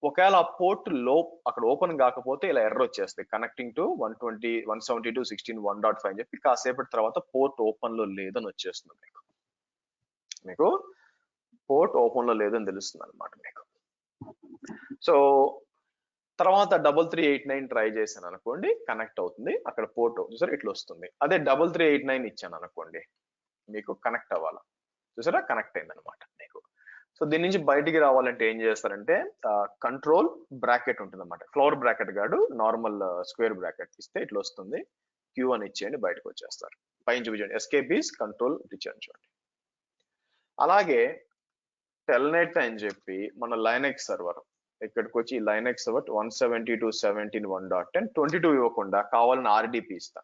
ఒకవేళ ఆ పోర్ట్ లో అక్కడ ఓపెన్ కాకపోతే ఇలా ఎర్రర్ వచ్చేస్తాయి. కనెక్టింగ్ టు 172.16.1.5 అని చెప్పి కాసేపటి తర్వాత పోర్ట్ ఓపెన్ లో లేదని వచ్చేస్తుంది మీకు పోర్ట్ ఓపెన్ లో లేదని తెలుస్తుంది అనమాట మీకు. సో తర్వాత 3389 ట్రై చేశాను అనుకోండి, కనెక్ట్ అవుతుంది. అక్కడ పోర్ట్ చూసారా ఇట్లా వస్తుంది. అదే 3389 ఇచ్చాను అనుకోండి, మీకు కనెక్ట్ అవ్వాలి. చూసారా కనెక్ట్ అయింది అనమాట మీకు. సో దీని నుంచి బయటికి రావాలంటే ఏం చేస్తారంటే కంట్రోల్ బ్రాకెట్ ఉంటుంది అనమాట. ఫ్లవర్ బ్రాకెట్ కాదు, నార్మల్ స్క్వేర్ బ్రాకెట్ ఇస్తే ఇట్లా వస్తుంది. Q అని ఇచ్చేయండి, బయటకు వచ్చేస్తారు. పైన చూపించండి ఎస్కేపీస్ కంట్రోల్ ఇచ్చాను చూడండి. అలాగే టెల్నెట్ అని చెప్పి మన లైనక్స్ సర్వర్ ఇక్కడికి వచ్చి లైనక్స్ సర్వర్ 172.17.1.10 22 ఇవ్వకుండా కావాలని RDP ఇస్తా.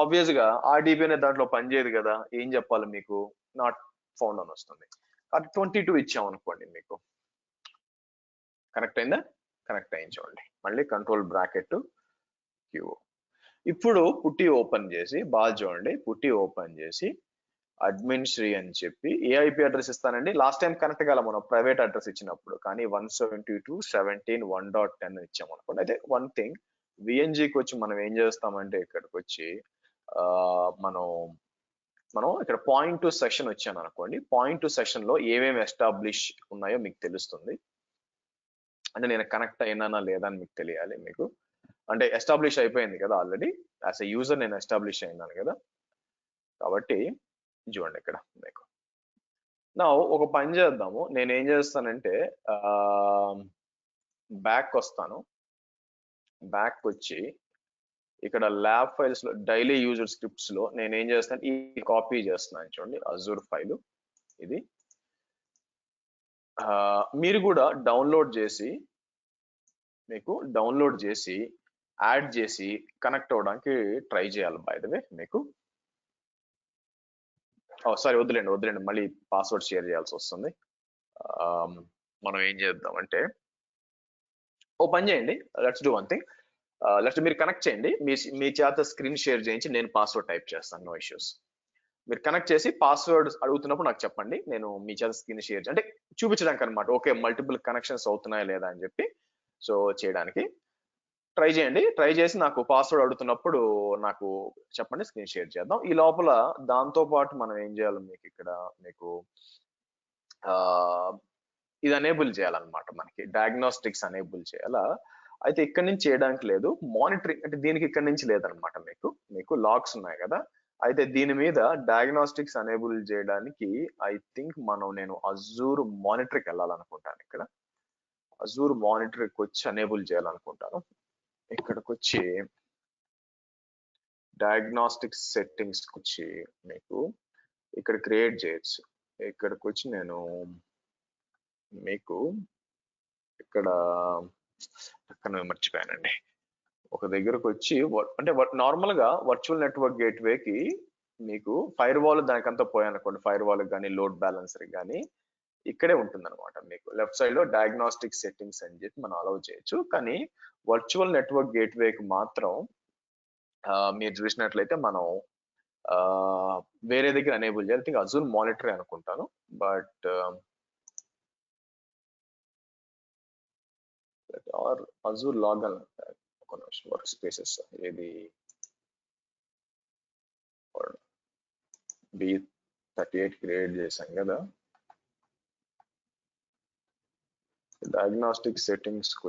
ఆబ్వియస్ గా RDP అనే దాంట్లో పనిచేయదు కదా, ఏం చెప్పాలి మీకు, నాట్ ఫౌండ్ అని వస్తుంది. అది 22 ఇచ్చాం అనుకోండి, మీకు కనెక్ట్ అయిందా? కనెక్ట్ అయింది చూడండి. మళ్ళీ కంట్రోల్ బ్రాకెట్ Q. ఇప్పుడు పుట్టి ఓపెన్ చేసి బాగా చూడండి, పుట్టి ఓపెన్ చేసి అడ్మిన్ శ్రీ అని చెప్పి ఏ IP అడ్రస్ ఇస్తానండి. లాస్ట్ టైం కనెక్ట్ కాల మనం ప్రైవేట్ అడ్రస్ ఇచ్చినప్పుడు, కానీ 172.17.1.10 ఇచ్చాము అనుకోండి. అయితే వన్ థింగ్, విఎన్జికి వచ్చి మనం ఏం చేస్తామంటే ఇక్కడికి వచ్చి మనం ఇక్కడ పాయింట్ టు సెషన్ వచ్చాను అనుకోండి. పాయింట్ టు సెషన్ లో ఏమేమి ఎస్టాబ్లిష్ ఉన్నాయో మీకు తెలుస్తుంది. అంటే నేను కనెక్ట్ అయినానా లేదా అని మీకు తెలియాలి. మీకు అంటే ఎస్టాబ్లిష్ అయిపోయింది కదా ఆల్రెడీ. యాజ్ ఎ యూజర్ నేను ఎస్టాబ్లిష్ అయినాను కదా, కాబట్టి చూడండి ఇక్కడ మీకు నా ఒక పని చేద్దాము. నేను ఏం చేస్తానంటే బ్యాక్ వస్తాను. బ్యాక్ వచ్చి ఇక్కడ ల్యాబ్ ఫైల్స్ లో డైలీ యూజర్ స్క్రిప్ట్స్ లో నేను ఏం చేస్తాను, ఈ కాపీ చేస్తున్నాను చూడండి అజూర్ ఫైల్ ఇది. మీరు కూడా డౌన్లోడ్ చేసి యాడ్ చేసి కనెక్ట్ అవ్వడానికి ట్రై చేయాలి. బై ద వే మీకు సారీ వద్దులేండి మళ్ళీ పాస్వర్డ్ షేర్ చేయాల్సి వస్తుంది. మనం ఏం చేద్దాం అంటే ఓ పని చేయండి, లెట్స్ డూ వన్ థింగ్. మీరు కనెక్ట్ చేయండి, మీ చేత స్క్రీన్ షేర్ చేయించి నేను పాస్వర్డ్ టైప్ చేస్తాను. No issues. మీరు కనెక్ట్ చేసి పాస్వర్డ్ అడుగుతున్నప్పుడు నాకు చెప్పండి, నేను మీ చేత స్క్రీన్ షేర్ అంటే చూపించడానికి అనమాట. ఓకే మల్టిపుల్ కనెక్షన్స్ అవుతున్నాయా లేదా అని చెప్పి సో చేయడానికి ట్రై చేయండి. ట్రై చేసి నాకు పాస్వర్డ్ అడుగుతున్నప్పుడు నాకు చెప్పండి, స్క్రీన్ షేర్ చేద్దాం. ఈ లోపల దాంతో పాటు మనం ఏం చేయాలి, మీకు ఇక్కడ మీకు ఇది అనేబుల్ చేయాలన్నమాట. మనకి డయాగ్నోస్టిక్స్ అనేబుల్ చేయాలా. అయితే ఇక్కడ నుంచి చేయడానికి లేదు, మానిటరింగ్ అంటే దీనికి ఇక్కడ నుంచి లేదనమాట. మీకు లాగ్స్ ఉన్నాయి కదా, అయితే దీని మీద డయాగ్నోస్టిక్స్ అనేబుల్ చేయడానికి ఐ థింక్ నేను అజూర్ మానిటర్కి వెళ్ళాలనుకుంటాను. ఇక్కడ అజూర్ మానిటర్కి వచ్చి అనేబుల్ చేయాలనుకుంటాను. ఇక్కడికి వచ్చి డయాగ్నోస్టిక్స్ సెట్టింగ్స్ వచ్చి మీకు ఇక్కడ క్రియేట్ చేయొచ్చు. ఇక్కడికి వచ్చి నేను మీకు ఇక్కడ మర్చిపోయానండి. ఒక దగ్గరకు వచ్చి అంటే నార్మల్ గా వర్చువల్ నెట్వర్క్ గేట్వేకి మీకు ఫైర్ వాల్ దానికంతా పోయానుకోండి, ఫైర్ వాల్ కానీ లోడ్ బ్యాలెన్సర్ కానీ ఇక్కడే ఉంటుంది అనమాట. మీకు లెఫ్ట్ సైడ్ లో డయాగ్నోస్టిక్ సెట్టింగ్స్ అని చెప్పి మనం అలౌ చేయొచ్చు. కానీ వర్చువల్ నెట్వర్క్ గేట్వేకి మాత్రం మీరు చూసినట్లయితే మనం వేరే దగ్గర అనేబుల్ చేయాలి. థింక్ అజూర్ మానిటర్ అనుకుంటాను. But or Azure logon workspaces ఏది B38 క్రియేట్ చేశాం కదా. డయాగ్నోస్టిక్ సెట్టింగ్స్ కి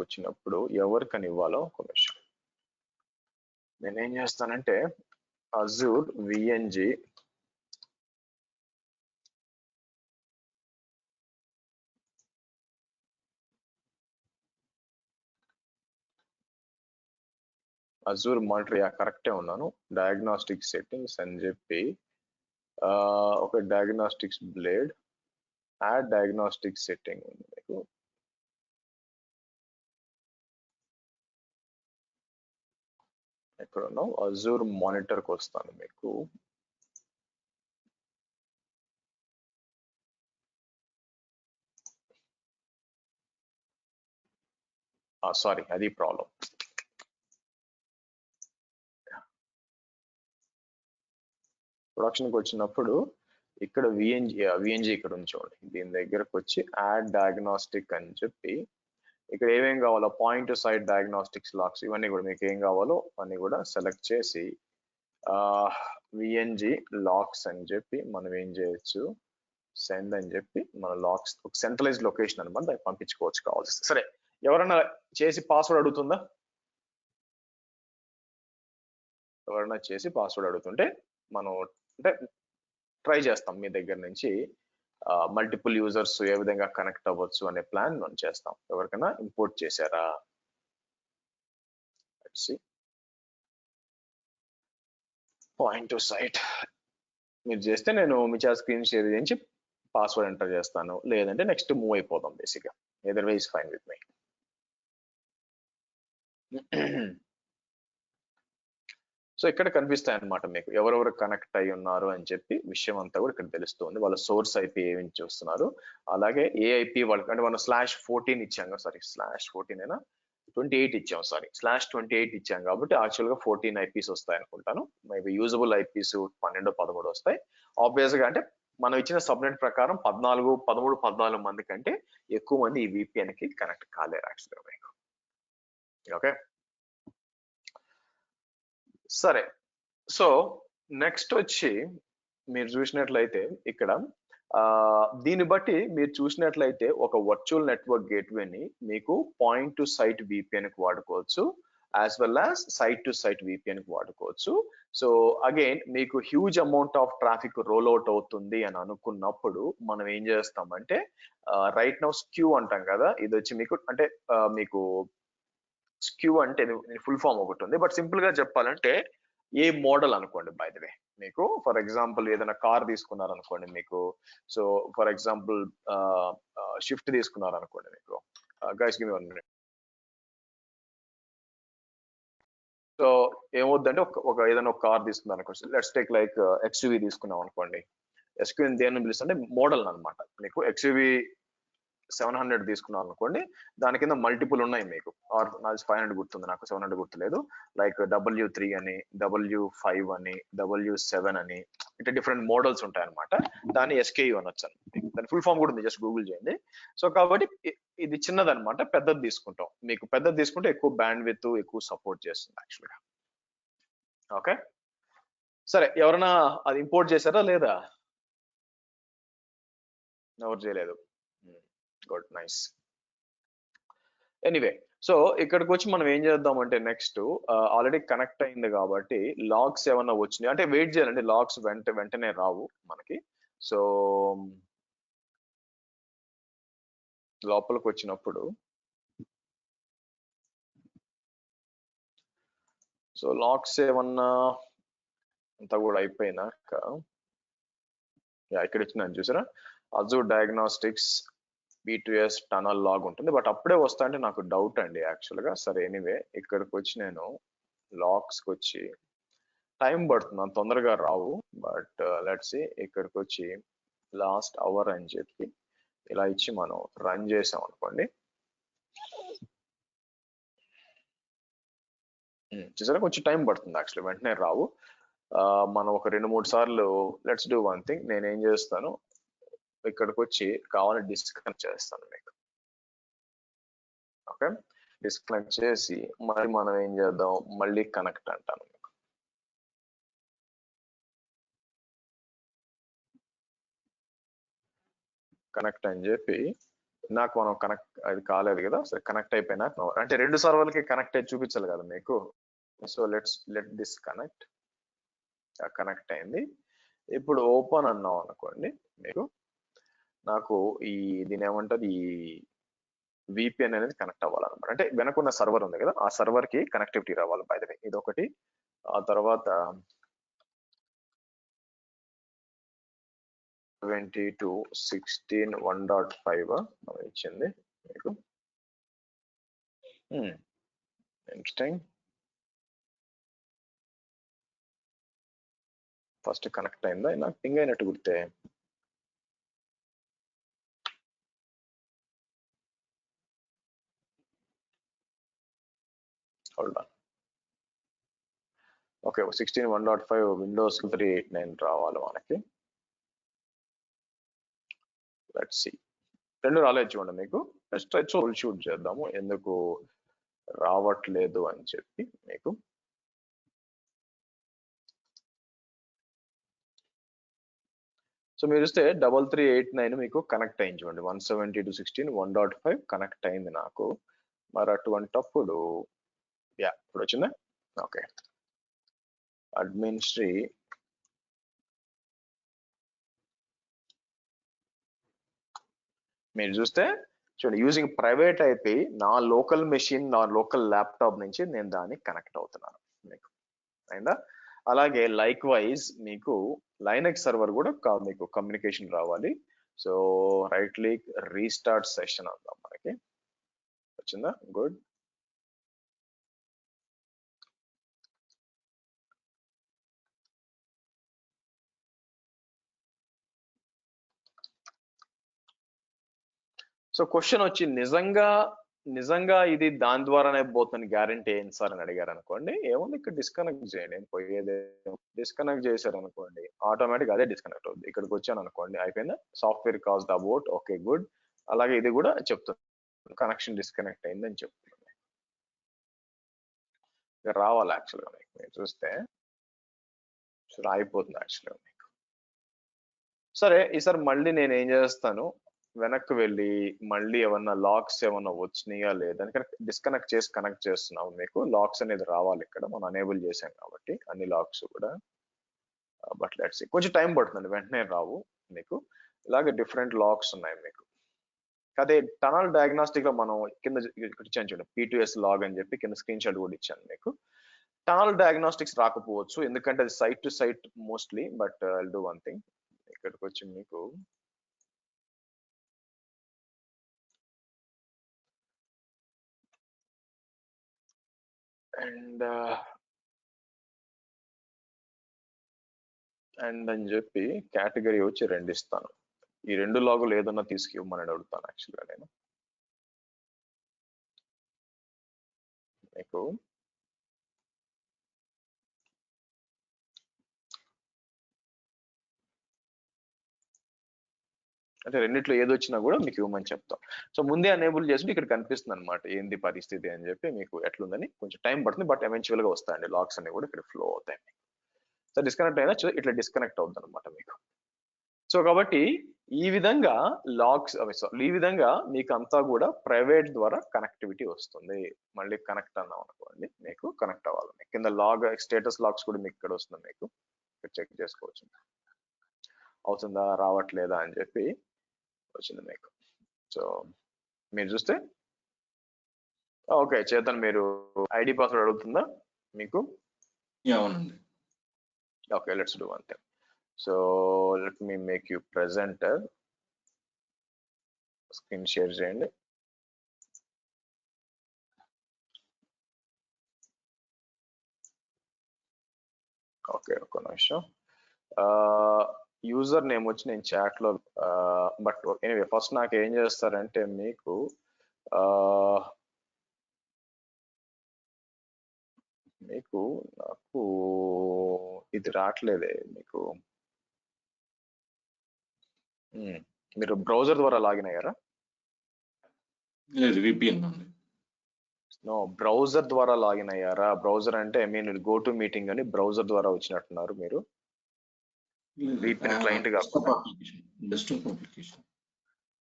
వచ్చినప్పుడు ఎవరికని ఇవ్వాలో ఒక విషయం నేనేం చేస్తానంటే అజూర్ విఎన్జి అజూర్ మానిటర్ కరెక్టే ఉన్నాను. డయాగ్నోస్టిక్ సెట్టింగ్స్ అని చెప్పి ఒక diagnostics blade add diagnostic setting ఉంది మీకు. ఎక్కడ ఉన్నావు, అజూర్ మానిటర్ కి వస్తాను. మీకు సారీ అది ప్రాబ్లం. ప్రొడక్షన్కి వచ్చినప్పుడు ఇక్కడ విఎన్జి ఇక్కడ ఉంచండి. దీని దగ్గరకు వచ్చి యాడ్ డయాగ్నోస్టిక్ అని చెప్పి ఇక్కడ ఏమేం కావాలో point to site diagnostics logs ఇవన్నీ కూడా మీకు ఏం కావాలో అన్ని కూడా సెలెక్ట్ చేసి విఎన్జి లాక్స్ అని చెప్పి మనం ఏం చేయొచ్చు, సెండ్ అని చెప్పి మన లాక్స్ ఒక సెంట్రలైజ్ లొకేషన్ అనమాట, దాన్ని పంపించుకోవచ్చు కావాల్సి. సరే, ఎవరైనా చేసి పాస్వర్డ్ అడుగుతుందా? ఎవరైనా చేసి పాస్వర్డ్ అడుగుతుంటే మనం అంటే ట్రై చేస్తాం మీ దగ్గర నుంచి మల్టిపుల్ యూజర్స్ ఏ విధంగా కనెక్ట్ అవ్వచ్చు అనే ప్లాన్ మనం చేస్తాం. ఎవరికైనా ఇంపోర్ట్ చేశారా? పాయింట్ టు సైట్ మీరు చేస్తే నేను మీ చేత స్క్రీన్ షేర్ చేయించి పాస్వర్డ్ ఎంటర్ చేస్తాను, లేదంటే నెక్స్ట్ మూవ్ అయిపోదాం. బేసిక్గా either way is fine with my. So ఇక్కడ కనిపిస్తాయి అనమాట మీకు ఎవరెవరు కనెక్ట్ అయి ఉన్నారు అని చెప్పి విషయం అంతా కూడా ఇక్కడ తెలుస్తుంది. వాళ్ళ సోర్స్ ఐపీ ఏమి చూస్తున్నారు, అలాగే ఏ ఐపీ వాళ్ళకి అంటే మనం /14 ఇచ్చాం కదా, సారీ /14 అయినా 28 ఇచ్చాం, సారీ /28 ఇచ్చాం కాబట్టి యాక్చువల్ గా 14 ఐపీస్ వస్తాయి అనుకుంటాను. మేబీ యూజబుల్ ఐపీస్ 12, 13 వస్తాయి. ఆబ్వియస్ గా అంటే మనం ఇచ్చిన సబ్నెట్ ప్రకారం 14 మంది కంటే ఎక్కువ మంది ఈ VPN కి కనెక్ట్ కాలేరు యాక్చువల్గా మీకు. ఓకే, సరే. సో నెక్స్ట్ వచ్చి మీరు చూసినట్లయితే ఇక్కడ దీన్ని బట్టి మీరు చూసినట్లయితే ఒక వర్చువల్ నెట్వర్క్ గేట్వేని మీకు పాయింట్ టు సైట్ VPN కి వాడుకోవచ్చు, as well as site to site VPN కి వాడుకోవచ్చు. సో అగైన్ మీకు huge amount of traffic roll out అవుతుంది అని అనుకున్నప్పుడు మనం ఏం చేస్తామంటే రైట్ నౌ స్క్యూ అంటాం కదా, ఇది వచ్చి మీకు అంటే మీకు స్క్యూ అంటే ఫుల్ ఫామ్ ఒకటి ఉంది, బట్ సింపుల్ గా చెప్పాలంటే ఏ మోడల్ అనుకోండి. బై ద వే మీకు ఫర్ ఎగ్జాంపుల్ ఏదైనా కార్ తీసుకున్నారనుకోండి మీకు, సో ఫర్ ఎగ్జాంపుల్ షిఫ్ట్ తీసుకున్నారనుకోండి మీకు, గైస్ గివ్ మీ 1 minute. సో ఏమవుద్దంటే ఒక ఏదైనా ఒక కార్ తీసుకున్నాను అనుకోండి, లెట్స్ టేక్ లైక్ XUV తీసుకున్నాం అనుకోండి. XUV దేని పిలుస్తుంటే మోడల్ అన్నమాట. మీకు XUV 700 తీసుకున్నాం అనుకోండి, దాని కింద మల్టిపుల్ ఉన్నాయి మీకు, ఆర్ నాది 500 గుర్తుంది, నాకు 700 గుర్తులేదు. లైక్ W3 అని, W5 అని, W7 అని, ఇట్లా డిఫరెంట్ మోడల్స్ ఉంటాయి అనమాట. దాన్ని SKU అనొచ్చు. దాని ఫుల్ ఫామ్ కూడా ఉంది, జస్ట్ గూగుల్ చేయండి. సో కాబట్టి ఇది చిన్నదన్నమాట, పెద్దది తీసుకుంటాం. మీకు పెద్దది తీసుకుంటే ఎక్కువ బ్యాండ్ విత్ ఎక్కువ సపోర్ట్ చేస్తుంది యాక్చువల్గా. ఓకే, సరే. ఎవరైనా అది ఇంపోర్ట్ చేశారా లేదా? ఎవరు చేయలేదు. Good, nice. ఎనీవే, సో ఇక్కడికి వచ్చి మనం ఏం చేద్దాం అంటే నెక్స్ట్ ఆల్రెడీ కనెక్ట్ అయింది కాబట్టి లాగ్స్ ఏమన్నా వచ్చినాయి అంటే వెయిట్ చేయాలండి. లాగ్స్ వెంటనే రావు మనకి. సో లోపలికి వచ్చినప్పుడు సో లాగ్స్ ఏమన్నా అంతా కూడా అయిపోయినాక ఇక్కడ ఇచ్చినాను చూసారా, Azure diagnostics B2S tunnel log ఉంటుంది, బట్ అప్పుడే వస్తా అంటే నాకు డౌట్ అండి యాక్చువల్గా. సరే ఎనీవే, ఇక్కడికి వచ్చి నేను లాగ్స్కి వచ్చి టైం పడుతుంది, అంత తొందరగా రావు. బట్ లెట్స్ సీ, ఇక్కడికి వచ్చి లాస్ట్ అవర్ అని చెప్పి ఇలా ఇచ్చి మనం రన్ చేసాం అనుకోండి. చూసారా, కొంచెం టైం పడుతుంది యాక్చువల్లీ, వెంటనే రావు. మనం ఒక 2-3 సార్లు లెట్స్ డూ వన్ థింగ్, నేను ఏం చేస్తాను, ఇక్కడికి వచ్చి కావాలని డిస్కనెక్ట్ చేస్తాను మీకు. ఓకే, డిస్కనెక్ట్ చేసి మరి మనం ఏం చేద్దాం, మళ్ళీ కనెక్ట్ అంటాను మీకు. కనెక్ట్ అని చెప్పి నాకు మనం కనెక్ట్ అది కాలేదు కదా, సరే కనెక్ట్ అయిపోయినాక అంటే 2 సర్వర్లకి కనెక్ట్ అయ్యి చూపించాలి కదా మీకు. So let this connect. Connect అయింది. ఇప్పుడు ఓపెన్ అన్నాం అనుకోండి మీకు, నాకు దీని ఏమంటారు, ఈ VPN అనేది కనెక్ట్ అవ్వాలన్నమాట. అంటే వెనకున్న సర్వర్ ఉంది కదా, ఆ సర్వర్ కి కనెక్టివిటీ రావాలి. బై ద వే ఇది ఒకటి. ఆ తర్వాత 22.16 1.5 ఇచ్చింది మీకు. ఇంట్రెస్టింగ్. ఫస్ట్ కనెక్ట్ అయిందా, నాకు పింగ్ అయినట్టు గుర్తే. Hold on. ఓకే, 16 1.5 విండోస్ 389 రావాలి మనకి. లెట్స్ సీ, 2 రాలేదు చూడండి మీకు. జస్ట్ ట్రై ట్రబుల్ షూట్ చేద్దాము ఎందుకు రావట్లేదు అని చెప్పి మీకు. సో మీరు చూస్తే 3389 మీకు కనెక్ట్ అయింది చూడండి. 172.16 1.5 కనెక్ట్ అయింది నాకు. మరి అటువంటప్పుడు ఇప్పుడు వచ్చిందా? ఓకే, అడ్మినిస్ట్రీ మీరు చూస్తే చూడండి, యూజింగ్ ప్రైవేట్ IP నా లోకల్ మెషిన్, నా లోకల్ ల్యాప్టాప్ నుంచి నేను దాన్ని కనెక్ట్ అవుతున్నాను మీకు అయిందా. అలాగే లైక్ వైజ్ మీకు లైనక్స్ సర్వర్ కూడా మీకు కమ్యూనికేషన్ రావాలి. So right click restart session అందాం మనకి. వచ్చిందా? గుడ్. సో క్వశ్చన్ వచ్చి, నిజంగా నిజంగా ఇది దాని ద్వారానే పోతుంది గ్యారంటీ ఏంటి సార్ అని అడిగారు అనుకోండి, ఏముంది ఇక్కడ డిస్కనెక్ట్ చేయండి, ఏం పోయేదే. డిస్కనెక్ట్ చేశారు అనుకోండి, ఆటోమేటిక్ అదే డిస్కనెక్ట్ అవుతుంది. ఇక్కడికి వచ్చాను అనుకోండి, అయిపోయిందా, software cost about, okay good. అలాగే ఇది కూడా చెప్తుంది కనెక్షన్ డిస్కనెక్ట్ అయిందని చెప్తుంది. రావాలి యాక్చువల్గా మీకు, మీరు చూస్తే అయిపోతుంది యాక్చువల్గా మీకు. సరే, ఈసారి మళ్ళీ నేను ఏం చేస్తాను, వెనక్కి వెళ్ళి మళ్ళీ ఏమన్నా లాక్స్ ఏమన్నా వచ్చినాయా లేదా, డిస్కనెక్ట్ చేసి కనెక్ట్ చేస్తున్నాము. మీకు లాక్స్ అనేది రావాలి, ఇక్కడ మనం అనేబుల్ చేసాం కాబట్టి అన్ని లాక్స్ కూడా. బట్ లెట్స్ సీ, కొంచెం టైం పడుతుంది, వెంటనే రావు మీకు. ఇలాగే డిఫరెంట్ లాక్స్ ఉన్నాయి మీకు. అదే టనల్ డయాగ్నాస్టిక్ లో మనం కింద ఇక్కడ ఇచ్చాను చూడండి, P2S లాగ్ అని చెప్పి కింద స్క్రీన్ షాట్ కూడా ఇచ్చాను మీకు. టనల్ డయాగ్నాస్టిక్స్ రాకపోవచ్చు, ఎందుకంటే అది site to site mostly. But I'll do one thing, ఇక్కడికి వచ్చి మీకు అండ్ అని చెప్పి కేటగిరీ వచ్చి 2 ఇస్తాను. ఈ 2 లాగులు ఏదన్నా తీసుకుమని అడుగుతాను యాక్చువల్గా నేను మీకు. అంటే రెండిట్లో ఏది వచ్చినా కూడా మీకు ఇవ్వమని చెప్తాం. సో ముందే అనేబుల్ చేసి ఇక్కడ కనిపిస్తుంది అనమాట ఏంది పరిస్థితి అని చెప్పి, మీకు ఎట్లుందని. కొంచెం టైం పడుతుంది, బట్ ఎవెన్చువల్ గా వస్తాయండి లాక్స్ అన్ని కూడా ఇక్కడ ఫ్లో అవుతాయి. సో డిస్కనెక్ట్ అయినా ఇట్లా డిస్కనెక్ట్ అవుతుంది అనమాట మీకు. సో కాబట్టి ఈ విధంగా లాక్స్, ఈ విధంగా మీకు అంతా కూడా ప్రైవేట్ ద్వారా కనెక్టివిటీ వస్తుంది. మళ్ళీ కనెక్ట్ అన్నాం అనుకోండి, మీకు కనెక్ట్ అవ్వాలి. కింద లాగ్ స్టేటస్ లాక్స్ కూడా మీకు ఇక్కడ వస్తుంది, మీకు ఇక్కడ చెక్ చేసుకోవచ్చు అవుతుందా రావట్లేదా అని చెప్పి వచ్చింది మీకు. సో మీరు చూస్తే ఓకే. చేతన్, మీరు ఐడి పాస్వర్డ్ అడుగుతుందా మీకు?
అవునండి.
Okay, let's do one thing. So let me make you presenter. Screen share చేయండి. ఓకే, ఒక నిమిషం. యూజర్ నేమ్ వచ్చి నేను చాట్ లో, బట్ ఎనీవే ఫస్ట్ నాకు ఏం చేస్తారంటే మీకు నాకు ఇది రావట్లేదే మీకు. మీరు బ్రౌజర్ ద్వారా లాగిన్ అయ్యారా?
లేదు, విపిఎన్ అండి.
నో, బ్రౌజర్ ద్వారా లాగిన్ అయ్యారా? బ్రౌజర్ అంటే I mean go to meeting అని బ్రౌజర్ ద్వారా వచ్చినట్టున్నారు మీరు. విపిఎన్ క్లయింట్ కాకుండా
డెస్క్టాప్ అప్లికేషన్.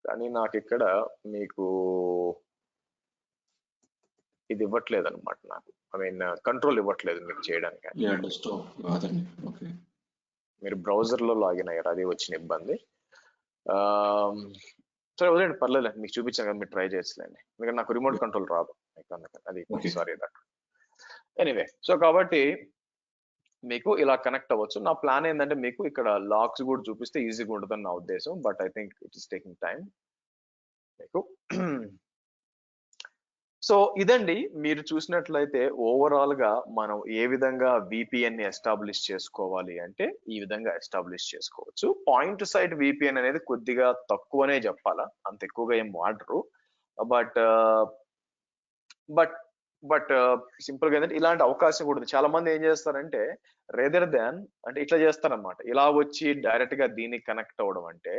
కానీ నాకు ఇక్కడ మీకు ఇది ఇవ్వట్లేదు అనమాట, నాకు ఐ మీన్ కంట్రోల్ ఇవ్వట్లేదు మీకు చేయడానికి. మీరు బ్రౌజర్ లో లాగిన్ అయ్యారు, అది వచ్చిన ఇబ్బంది. సరే వదిలేండి, పర్లేదు, మీకు చూపించాను కదా, మీరు ట్రై చేయొచ్చులేండి. ఎందుకంటే నాకు రిమోట్ కంట్రోల్ రాదు, అది సారీ దట్. ఎనీవే, సో కాబట్టి మీకు ఇలా కనెక్ట్ అవ్వచ్చు. నా ప్లాన్ ఏంటంటే మీకు ఇక్కడ లాక్స్ కూడా చూపిస్తే ఈజీగా ఉంటుందని నా ఉద్దేశం. But I think it is taking time మీకు. సో ఇదండి, మీరు చూసినట్లయితే ఓవరాల్ గా మనం ఏ విధంగా విపిఎన్ ని ఎస్టాబ్లిష్ చేసుకోవాలి అంటే ఈ విధంగా ఎస్టాబ్లిష్ చేసుకోవచ్చు. పాయింట్ సైడ్ విపిఎన్ అనేది కొద్దిగా తక్కువనే చెప్పాలా, అంత ఎక్కువగా ఏం వాడరు. బట్ బట్ బట్ సింపుల్ గా ఏంటంటే ఇలాంటి అవకాశం కూడా ఉంది. చాలా మంది ఏం చేస్తారంటే రేదర్ దాన్ అంటే ఇట్లా చేస్తారనమాట, ఇలా వచ్చి డైరెక్ట్ గా దీనికి కనెక్ట్ అవ్వడం. అంటే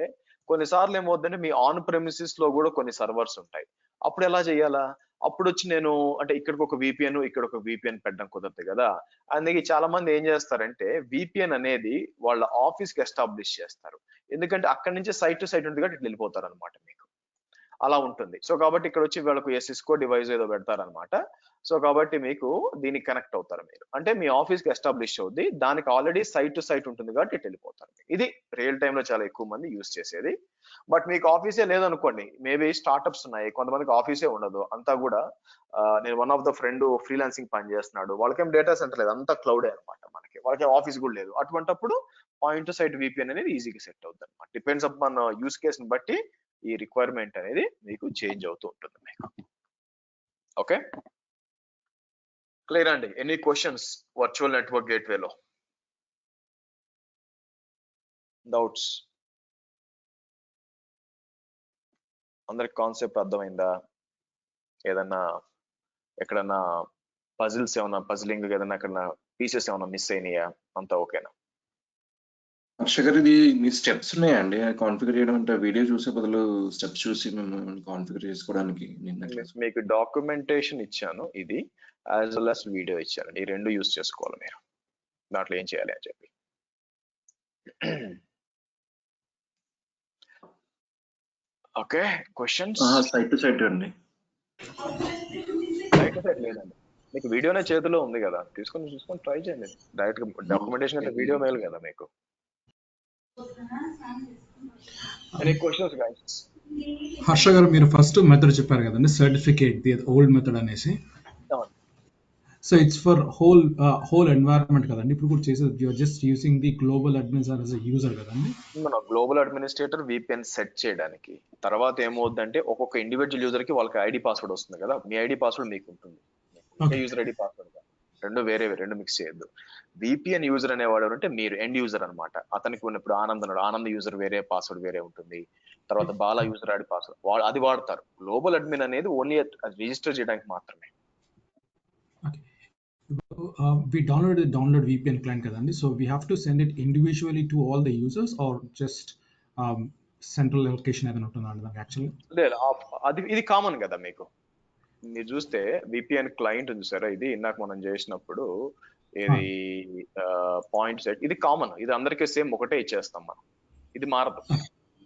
కొన్నిసార్లు ఏమవుతుందంటే మీ ఆన్ ప్రెమిసిస్ లో కూడా కొన్ని సర్వర్స్ ఉంటాయి. అప్పుడు ఎలా చేయాలా? అప్పుడు వచ్చి నేను అంటే ఇక్కడికి ఒక విపిఎన్, ఇక్కడ ఒక విపిఎన్ పెట్టడం కుదరదు కదా. అందుకే చాలా మంది ఏం చేస్తారంటే విపిఎన్ అనేది వాళ్ళ ఆఫీస్ కి ఎస్టాబ్లిష్ చేస్తారు. ఎందుకంటే అక్కడి నుంచి సైట్ టు సైట్ ఉంది కాబట్టి ఇట్లా వెళ్ళిపోతారు అనమాట, మీకు అలా ఉంటుంది. సో కాబట్టి ఇక్కడ వచ్చి వాళ్ళకు సిస్కో డివైస్ ఏదో పెడతారనమాట. సో కాబట్టి మీకు దీనికి కనెక్ట్ అవుతారు మీరు, అంటే మీ ఆఫీస్ కి ఎస్టాబ్లిష్ అవుద్ది, దానికి ఆల్రెడీ సైట్ టు సైట్ ఉంటుంది కాబట్టి ఇటు వెళ్ళిపోతారు. ఇది రియల్ టైమ్ లో చాలా ఎక్కువ మంది యూజ్ చేసేది. బట్ మీకు ఆఫీసే లేదనుకోండి, మేబీ స్టార్ట్అప్స్ ఉన్నాయి, కొంతమందికి ఆఫీసే ఉండదు, అంతా కూడా నేను one of the friend freelancing పని చేస్తున్నాడు, వాళ్ళకేం డేటా సెంటర్ లేదు, అంతా క్లౌడే అనమాట, వాళ్ళకి ఆఫీస్ కూడా లేదు. అటువంటిప్పుడు పాయింట్ టు సైట్ విపిఎన్ అనేది ఈజీగా సెట్ అవుతుంది అనమాట. డిపెండ్స్ అపాన్ యూస్ కేస్ ని బట్టి ఈ రిక్వైర్మెంట్ అనేది మీకు చేంజ్ అవుతూ ఉంటుంది మీకు. ఓకే, క్లియర్ అండి? ఎనీ క్వశ్చన్స్ వర్చువల్ నెట్వర్క్ గేట్వేలో? డౌట్స్? అందరికి కాన్సెప్ట్ అర్థమైందా? ఏదన్నా ఎక్కడన్నా పజిల్స్ ఏమన్నా పజిలింగ్ ఏదన్నా ఎక్కడన్నా పీసెస్ ఏమన్నా మిస్ అయినాయా? అంతా ఓకేనా?
హర్ష గారు, ఇది మీ స్టెప్స్ ఉన్నాయండి కాన్ఫిగర్ చేయడం అంటే వీడియో చూసే బదులు స్టెప్స్ చూసి మేము కాన్ఫిగర్ చేసుకోవడానికి నిన్న క్లాస్.
మీకు డాక్యుమెంటేషన్ ఇచ్చాను ఇది, యాజ్ వెల్ as వీడియో ఇచ్చాను. ఈ రెండు యూస్ చేసుకోవాలి మీరు దాంట్లో ఏం చేయాలి అని చెప్పి. Okay, questions?
Side to side అండి.
సైడ్ సైడ్ లేదండి, మీకు వీడియోనే చేతిలో ఉంది కదా, చూసుకొని ట్రై చేయండి. డైరెక్ట్ గా డాక్యుమెంటేషన్ అంటే వీడియో మేలు కదా మీకు. Any questions guys?
హర్ష గారు, మీరు ఫస్ట్ మెథడ్ చెప్పారు కదండి, సర్టిఫికేట్ ది ఓల్డ్ మెథడ్ అనేసి. So it's for whole environment కదండి. ఇప్పుడు కూడా చేసేది you're just using the global administrator as a user కదండి.
మన గ్లోబల్ అడ్మినిస్ట్రేటర్ VPN సెట్ చేయడానికి. తర్వాత ఏమవుతుందంటే ఒక్కొక్క ఇండివిజువల్ యూజర్ కి వాళ్ళకి ఐడి పాస్వర్డ్ వస్తుంది కదా, మీ ఐడి పాస్వర్డ్ మీకు ఉంటుంది. యూజర్ ఐడి పాస్వర్డ్ రెండు వేరే, రెండు మిక్స్ చేయొద్దు. VPN యూజర్ అనేవాడు అంటే మీరు ఎండ్ యూజర్ అనమాట. అతనికి ఉన్నప్పుడు ఆనంద్ యూజర్ వేరే, పాస్వర్డ్ వేరే ఉంటుంది. తర్వాత బాలా యూజర్ ఐడి పాస్వర్డ్ అది వాడతారు. గ్లోబల్ అడ్మిన్ అనేది ఓన్లీ రిజిస్టర్ చేయడానికి మాత్రమే.
We download VPN client కదండి, so we have to send it individually to all the users or just central location ఏదైనా ఉంటుందా అండి దానికి యాక్చువల్లీ?
లేదు, అది ఇది కామన్ కదా మీకు. మీరు చూస్తే VPN క్లయింట్ చూసారా, ఇది ఇందాక మనం చేసినప్పుడు ఇది పాయింట్ సెట్, ఇది కామన్, ఇది అందరికీ సేమ్ ఒకటే ఇచ్చేస్తాం మనం, ఇది మారదు.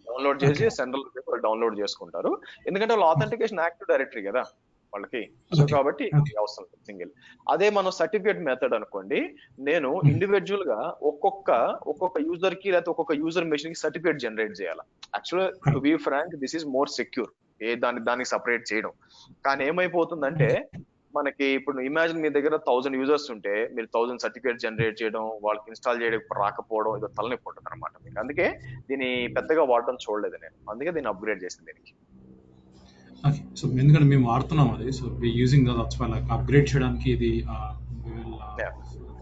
డౌన్లోడ్ చేసి సెంట్రల్ డౌన్లోడ్ చేసుకుంటారు, ఎందుకంటే వాళ్ళు ఆథెంటికేషన్ యాక్టివ్ డైరెక్టరీ కదా వాళ్ళకి. సో కాబట్టి అవసరం సింగిల్. అదే మనం సర్టిఫికేట్ మెథడ్ అనుకోండి, నేను ఇండివిజువల్ గా ఒక్కొక్క యూజర్ కి లేకపోతే ఒక్కొక్క యూజర్ మెషిన్ కి సర్టిఫికేట్ జనరేట్ చేయాలి. Actual to be frank, this is more secure దానికి సపరేట్ చేయడం. కానీ ఏమైపోతుందంటే మనకి ఇప్పుడు ఇమాజిన్ మీ దగ్గర 1000 యూజర్స్ ఉంటే మీరు 1000 సర్టిఫికేట్ జనరేట్ చేయడం, వాళ్ళకి ఇన్స్టాల్ చేయడం రాకపోవడం, ఇది తలనొప్పి ఉంటుంది అనమాట మీకు. అందుకే దీన్ని పెద్దగా వాడడం చూడలేదు నేను, అందుకే దీన్ని అప్గ్రేడ్ చేసింది దీనికి.
ఓకే, సో ఎందుకంటే మేము వాడుతున్నాం అది, so we using that like upgrade చేయడానికి ఇది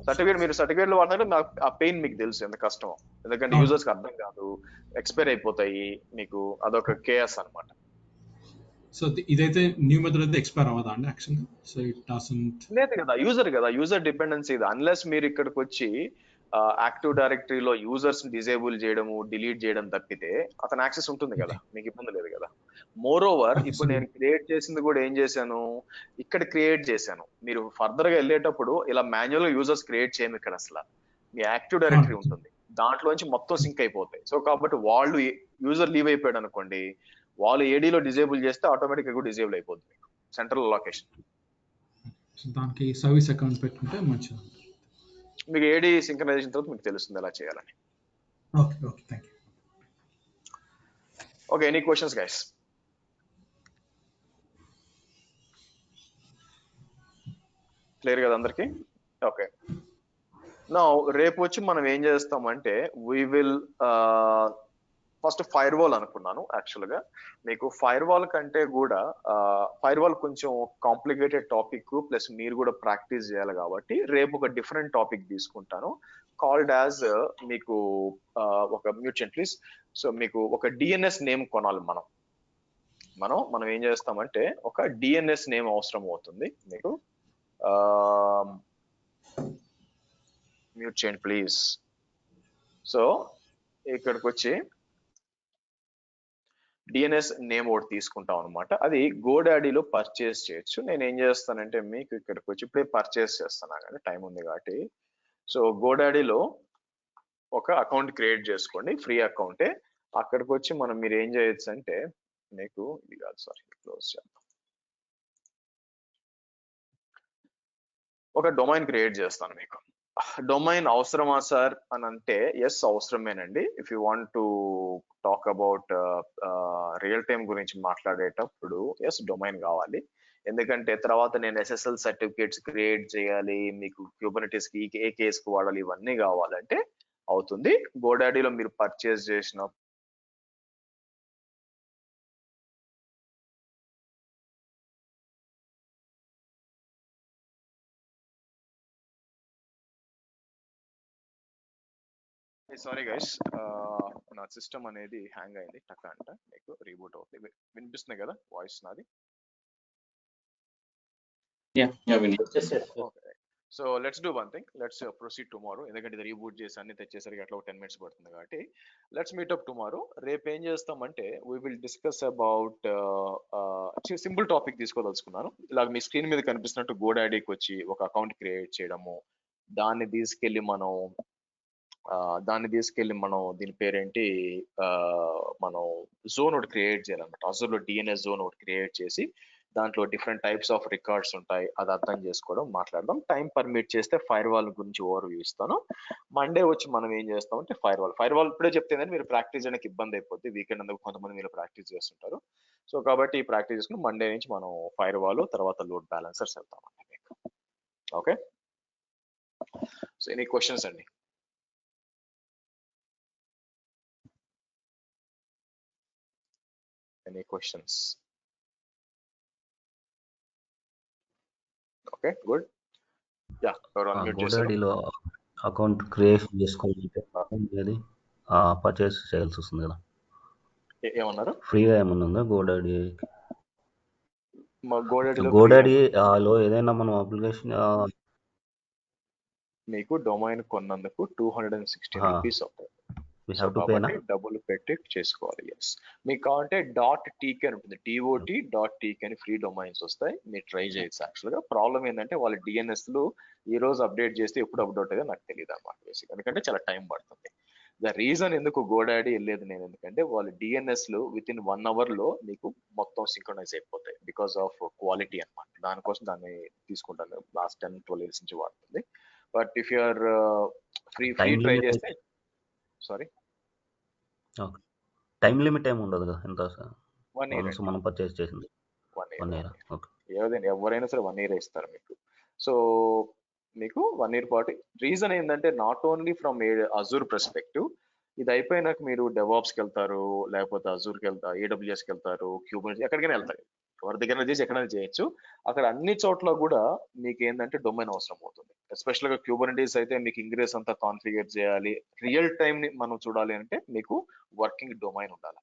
సర్టిఫికేట్ లో వాడినట్టు ఆ పెయిన్ మీకు తెలుసు ఎంత కష్టం, ఎందుకంటే యూజర్స్ కి అర్థం కాదు, ఎక్స్పైర్ అయిపోతాయి మీకు, అదొక కేఎస్ అనమాట.
సో ఇదైతే న్యూ మెథడ్ అయితే ఎక్స్పైర్ అవ్వదా అండి యాక్చువల్లీ? So it doesn't. లేదు
కదా, యూజర్ డిపెండెన్సీ ఇది. అన్లెస్ మీరు ఇక్కడికి వచ్చి యాక్టివ్ డైరెక్టరీలో యూజర్స్ డిజేబుల్ చేయడము, డిలీట్ చేయడం తప్పితే అతను యాక్సెస్ ఉంటుంది కదా, మీకు ఇబ్బంది లేదు కదా. మోర్ ఓవర్ ఇప్పుడు నేను క్రియేట్ చేసింది కూడా ఏం చేశాను, ఇక్కడ క్రియేట్ చేశాను. మీరు ఫర్దర్ గా వెళ్ళేటప్పుడు ఇలా మాన్యువల్ గా యూజర్స్ క్రియేట్ చేయము, ఇక్కడ అసలు మీ యాక్టివ్ డైరెక్టరీ ఉంటుంది, దాంట్లోంచి మొత్తం సింక్ అయిపోతాయి. సో కాబట్టి వాళ్ళు యూజర్ లీవ్ అయిపోయాడు అనుకోండి, వాళ్ళు ఏడీలో డిజేబుల్ చేస్తే ఆటోమేటిక్ గా డిజేబుల్ అయిపోతుంది మీకు సెంట్రల్ లొకేషన్.
దానికి సర్వీస్ అకౌంట్ పెట్టుకుంటే మంచిది.
మీకు ఏడీ సింక్రనైజేషన్ తర్వాత మీకు తెలుస్తుంది ఎలా చేయాలని.
Okay, thank you.
Okay, any questions guys? Clear కదా అందరికి? ఓకే, నా రేపు వచ్చి మనం ఏం చేస్తామంటే we will first fire wall అనుకున్నాను. యాక్చువల్ గా మీకు ఫైర్ వాల్ కంటే కూడా ఫైర్ వాల్ కొంచెం కాంప్లికేటెడ్ టాపిక్, ప్లస్ మీరు కూడా ప్రాక్టీస్ చేయాలి కాబట్టి రేపు ఒక డిఫరెంట్ టాపిక్ తీసుకుంటాను, కాల్డ్ యాజ్ మీకు ఒక మ్యూచువల్ ప్లీజ్. సో మీకు ఒక DNS నేమ్ కొనాలి. మనం ఏం చేస్తామంటే ఒక DNS నేమ్ అవసరం అవుతుంది మీకు. మ్యూట్ చేయండి ప్లీజ్. సో ఇక్కడికి వచ్చి DNS నేమ్ ఒకటి తీసుకుంటాం అనమాట. అది గోడాడీలో పర్చేస్ చేయొచ్చు. నేను ఏం చేస్తానంటే మీకు ఇక్కడికి వచ్చి ఇప్పుడే పర్చేస్ చేస్తాను కానీ టైం ఉంది కాబట్టి. సో గోడాడీలో ఒక అకౌంట్ క్రియేట్ చేసుకోండి, ఫ్రీ అకౌంటే. అక్కడికి వచ్చి మీరు ఏం చేయొచ్చు అంటే మీకు ఇది కాదు, సారీ క్లోజ్ చేద్దాం. ఒక డొమైన్ క్రియేట్ చేస్తాను మీకు. డొమైన్ అవసరమా సార్ అని అంటే ఎస్ అవసరమేనండి. If you want to talk about real time గురించి మాట్లాడేటప్పుడు ఎస్ డొమైన్ కావాలి. ఎందుకంటే తర్వాత నేను SSL సర్టిఫికేట్స్ క్రియేట్ చేయాలి, మీకు క్యూబర్నెటిస్ కి ఏ కేసుకు వాడాలి, ఇవన్నీ కావాలంటే అవుతుంది. గోడాడీలో మీరు పర్చేస్ చేసిన సారీ గైస్, నా సిస్టమ్ అనేది హ్యాంగ్ అయింది టక్ అంట, మీకు రీబూట్ అవుతుంది. వినిపిస్తుంది కదా వాయిస్ నాది?
Yes.
Okay. So let's do one thing, let's proceed tomorrow. ఎందుకంటే ఇది రీబూట్ చేసి అన్ని తెచ్చేసరికి అట్లా 10 minutes పడుతుంది కాబట్టి లెట్స్ మీట్ అప్ టుమారో. రేపు ఏం చేస్తామంటే we will discuss about simple topic తీసుకోదలుచుకున్నాను. ఇలాగ మీ స్క్రీన్ మీద కనిపిస్తున్నట్టు గోడాడీకి వచ్చి ఒక అకౌంట్ క్రియేట్ చేయడము, దాన్ని తీసుకెళ్ళి మనం దీని పేరేంటి మనం జోన్ ఒకటి క్రియేట్ చేయాలన్నమాట. అజూర్లో డిఎన్ఎస్ జోన్ ఒకటి క్రియేట్ చేసి దాంట్లో డిఫరెంట్ టైప్స్ ఆఫ్ రికార్డ్స్ ఉంటాయి, అది అర్థం చేసుకోవడం మాట్లాడదాం. టైం పర్మిట్ చేస్తే ఫైర్ వాల్ గురించి ఓవర్ వ్యూ ఇస్తాను. మండే వచ్చి మనం ఏం చేస్తామంటే ఫైర్ వాల్ ఇప్పుడే చెప్తేనే మీరు ప్రాక్టీస్ చేయడానికి ఇబ్బంది అయిపోద్ది. వీకెండ్ అందుకు కొంతమంది మీరు ప్రాక్టీస్ చేస్తుంటారు. సో కాబట్టి ప్రాక్టీస్ చేసుకుని మండే నుంచి మనం ఫైర్ వాల్ తర్వాత లోడ్ బ్యాలెన్సర్స్ వెళ్తామండి మీకు. ఓకే, సో ఎనీ క్వశ్చన్స్ అండి? Any questions? Okay, good. Yeah, you're on mute చేశారు.
గోడాడీలో అకౌంట్ క్రియేషన్ చేసుకోవాలంటే పర్చేస్ చేయాల్సి వస్తుంది కదా,
ఏమన్నారు?
ఫ్రీగా ఏమన్నా ఉందా గోడాడీ?
గోడాడీలో
ఏదైనా మనం అప్లికేషన్
మీకు డొమైన్ కొన్నందుకు 216 రూపీస్ అవుతాయి.
పేనా?
డబ్బులు పెట్టి చేసుకోవాలి. ఎస్, మీకు కావాలంటే .tk అని ఉంటుంది, DOT.tk అని ఫ్రీ డొమైన్స్ వస్తాయి, మీరు ట్రై చేయొచ్చు. యాక్చువల్ గా ప్రాబ్లం ఏంటంటే వాళ్ళ DNS లు ఈ రోజు అప్డేట్ చేస్తే ఎప్పుడు అప్డేట్ అయ్యో నాకు తెలియదు అన్నమాట బేసిక్, ఎందుకంటే చాలా టైం పడుతుంది. ద రీజన్ ఎందుకు గోడాడీ వెళ్ళలేదు నేను, ఎందుకంటే వాళ్ళ DNS లు విత్ ఇన్ 1 hour లో మీకు మొత్తం సింక్రనైజ్ అయిపోతాయి బికాస్ ఆఫ్ క్వాలిటీ అన్నమాట. దానికోసం దాన్ని తీసుకుంటాను, లాస్ట్ 10-12 years నుంచి వాడుతుంది. But if you're free try చేస్తే, సారీ
టైం లిమిట్ ఏమి ఉండదు కదా, ఎంత
1 year
మనం పర్చేస్ చేసింది?
1 year. ఎవరైనా సరే 1 year ఇస్తారు మీకు. సో మీకు 1 year పాటు. రీజన్ ఏంటంటే not only from Azure perspective, ఇది అయిపోయినాక మీరు డెవాప్స్కి వెళ్తారు, లేకపోతే అజూర్కి వెళ్తారు, AWSకి వెళ్తారు, క్యూబర్నెటిస్ ఎక్కడికైనా వెళ్తారు, ఎవరి దగ్గర చేసి ఎక్కడైనా చేయొచ్చు. అక్కడ అన్ని చోట్ల కూడా మీకు ఏంటంటే డొమైన్ అవసరం అవుతుంది. ఎస్పెషల్గా క్యూబర్నెటిస్ అయితే మీకు ఇంగ్రెస్ అంతా కాన్ఫిగర్ చేయాలి, రియల్ టైమ్ ని మనం చూడాలి అంటే మీకు వర్కింగ్ డొమైన్ ఉండాలి.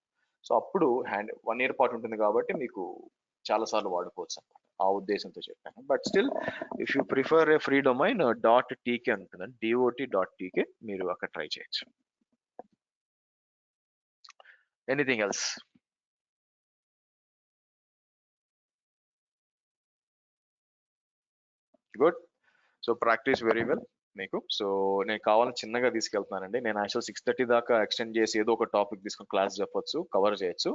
సో అప్పుడు 1 year పాటు ఉంటుంది కాబట్టి మీకు చాలా సార్లు వాడుకోవచ్చు అన్నమాట, ఆ ఉద్దేశంతో చెప్పాను. But still if you prefer A free domain .tk ఉంటుందండి, DOT.tk, మీరు అక్కడ ట్రై చేయొచ్చు. Anything else? Good. So practice very well మీకు. సో నేను కావాలని చిన్నగా తీసుకెళ్తున్నానండి. నేను యాక్చువల్ 6:30 దాకా ఎక్స్టెండ్ చేసి ఏదో ఒక టాపిక్ తీసుకొని క్లాస్ చెప్పొచ్చు, కవర్ చేయొచ్చు.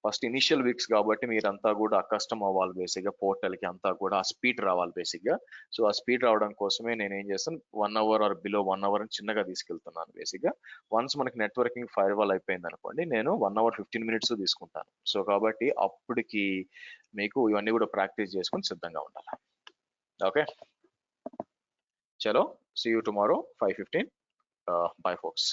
ఫస్ట్ ఇనిషియల్ వీక్స్ కాబట్టి మీరంతా కూడా అకస్టమ్ అవ్వాలి బేసిక్గా, పోర్టల్కి అంతా కూడా ఆ స్పీడ్ రావాలి బేసిక్గా. సో ఆ స్పీడ్ రావడం కోసమే నేను ఏం చేస్తాను, 1 hour ఆర్ బిలో 1 hour అని చిన్నగా తీసుకెళ్తున్నాను బేసిక్గా. వన్స్ మనకి నెట్వర్కింగ్ ఫైర్ వాల్ అయిపోయింది అనుకోండి, నేను 1 hour 15 minutes తీసుకుంటాను. సో కాబట్టి అప్పటికి మీకు ఇవన్నీ కూడా ప్రాక్టీస్ చేసుకొని సిద్ధంగా ఉండాలి. ఓకే, చలో, see you tomorrow 5:15. Bye folks.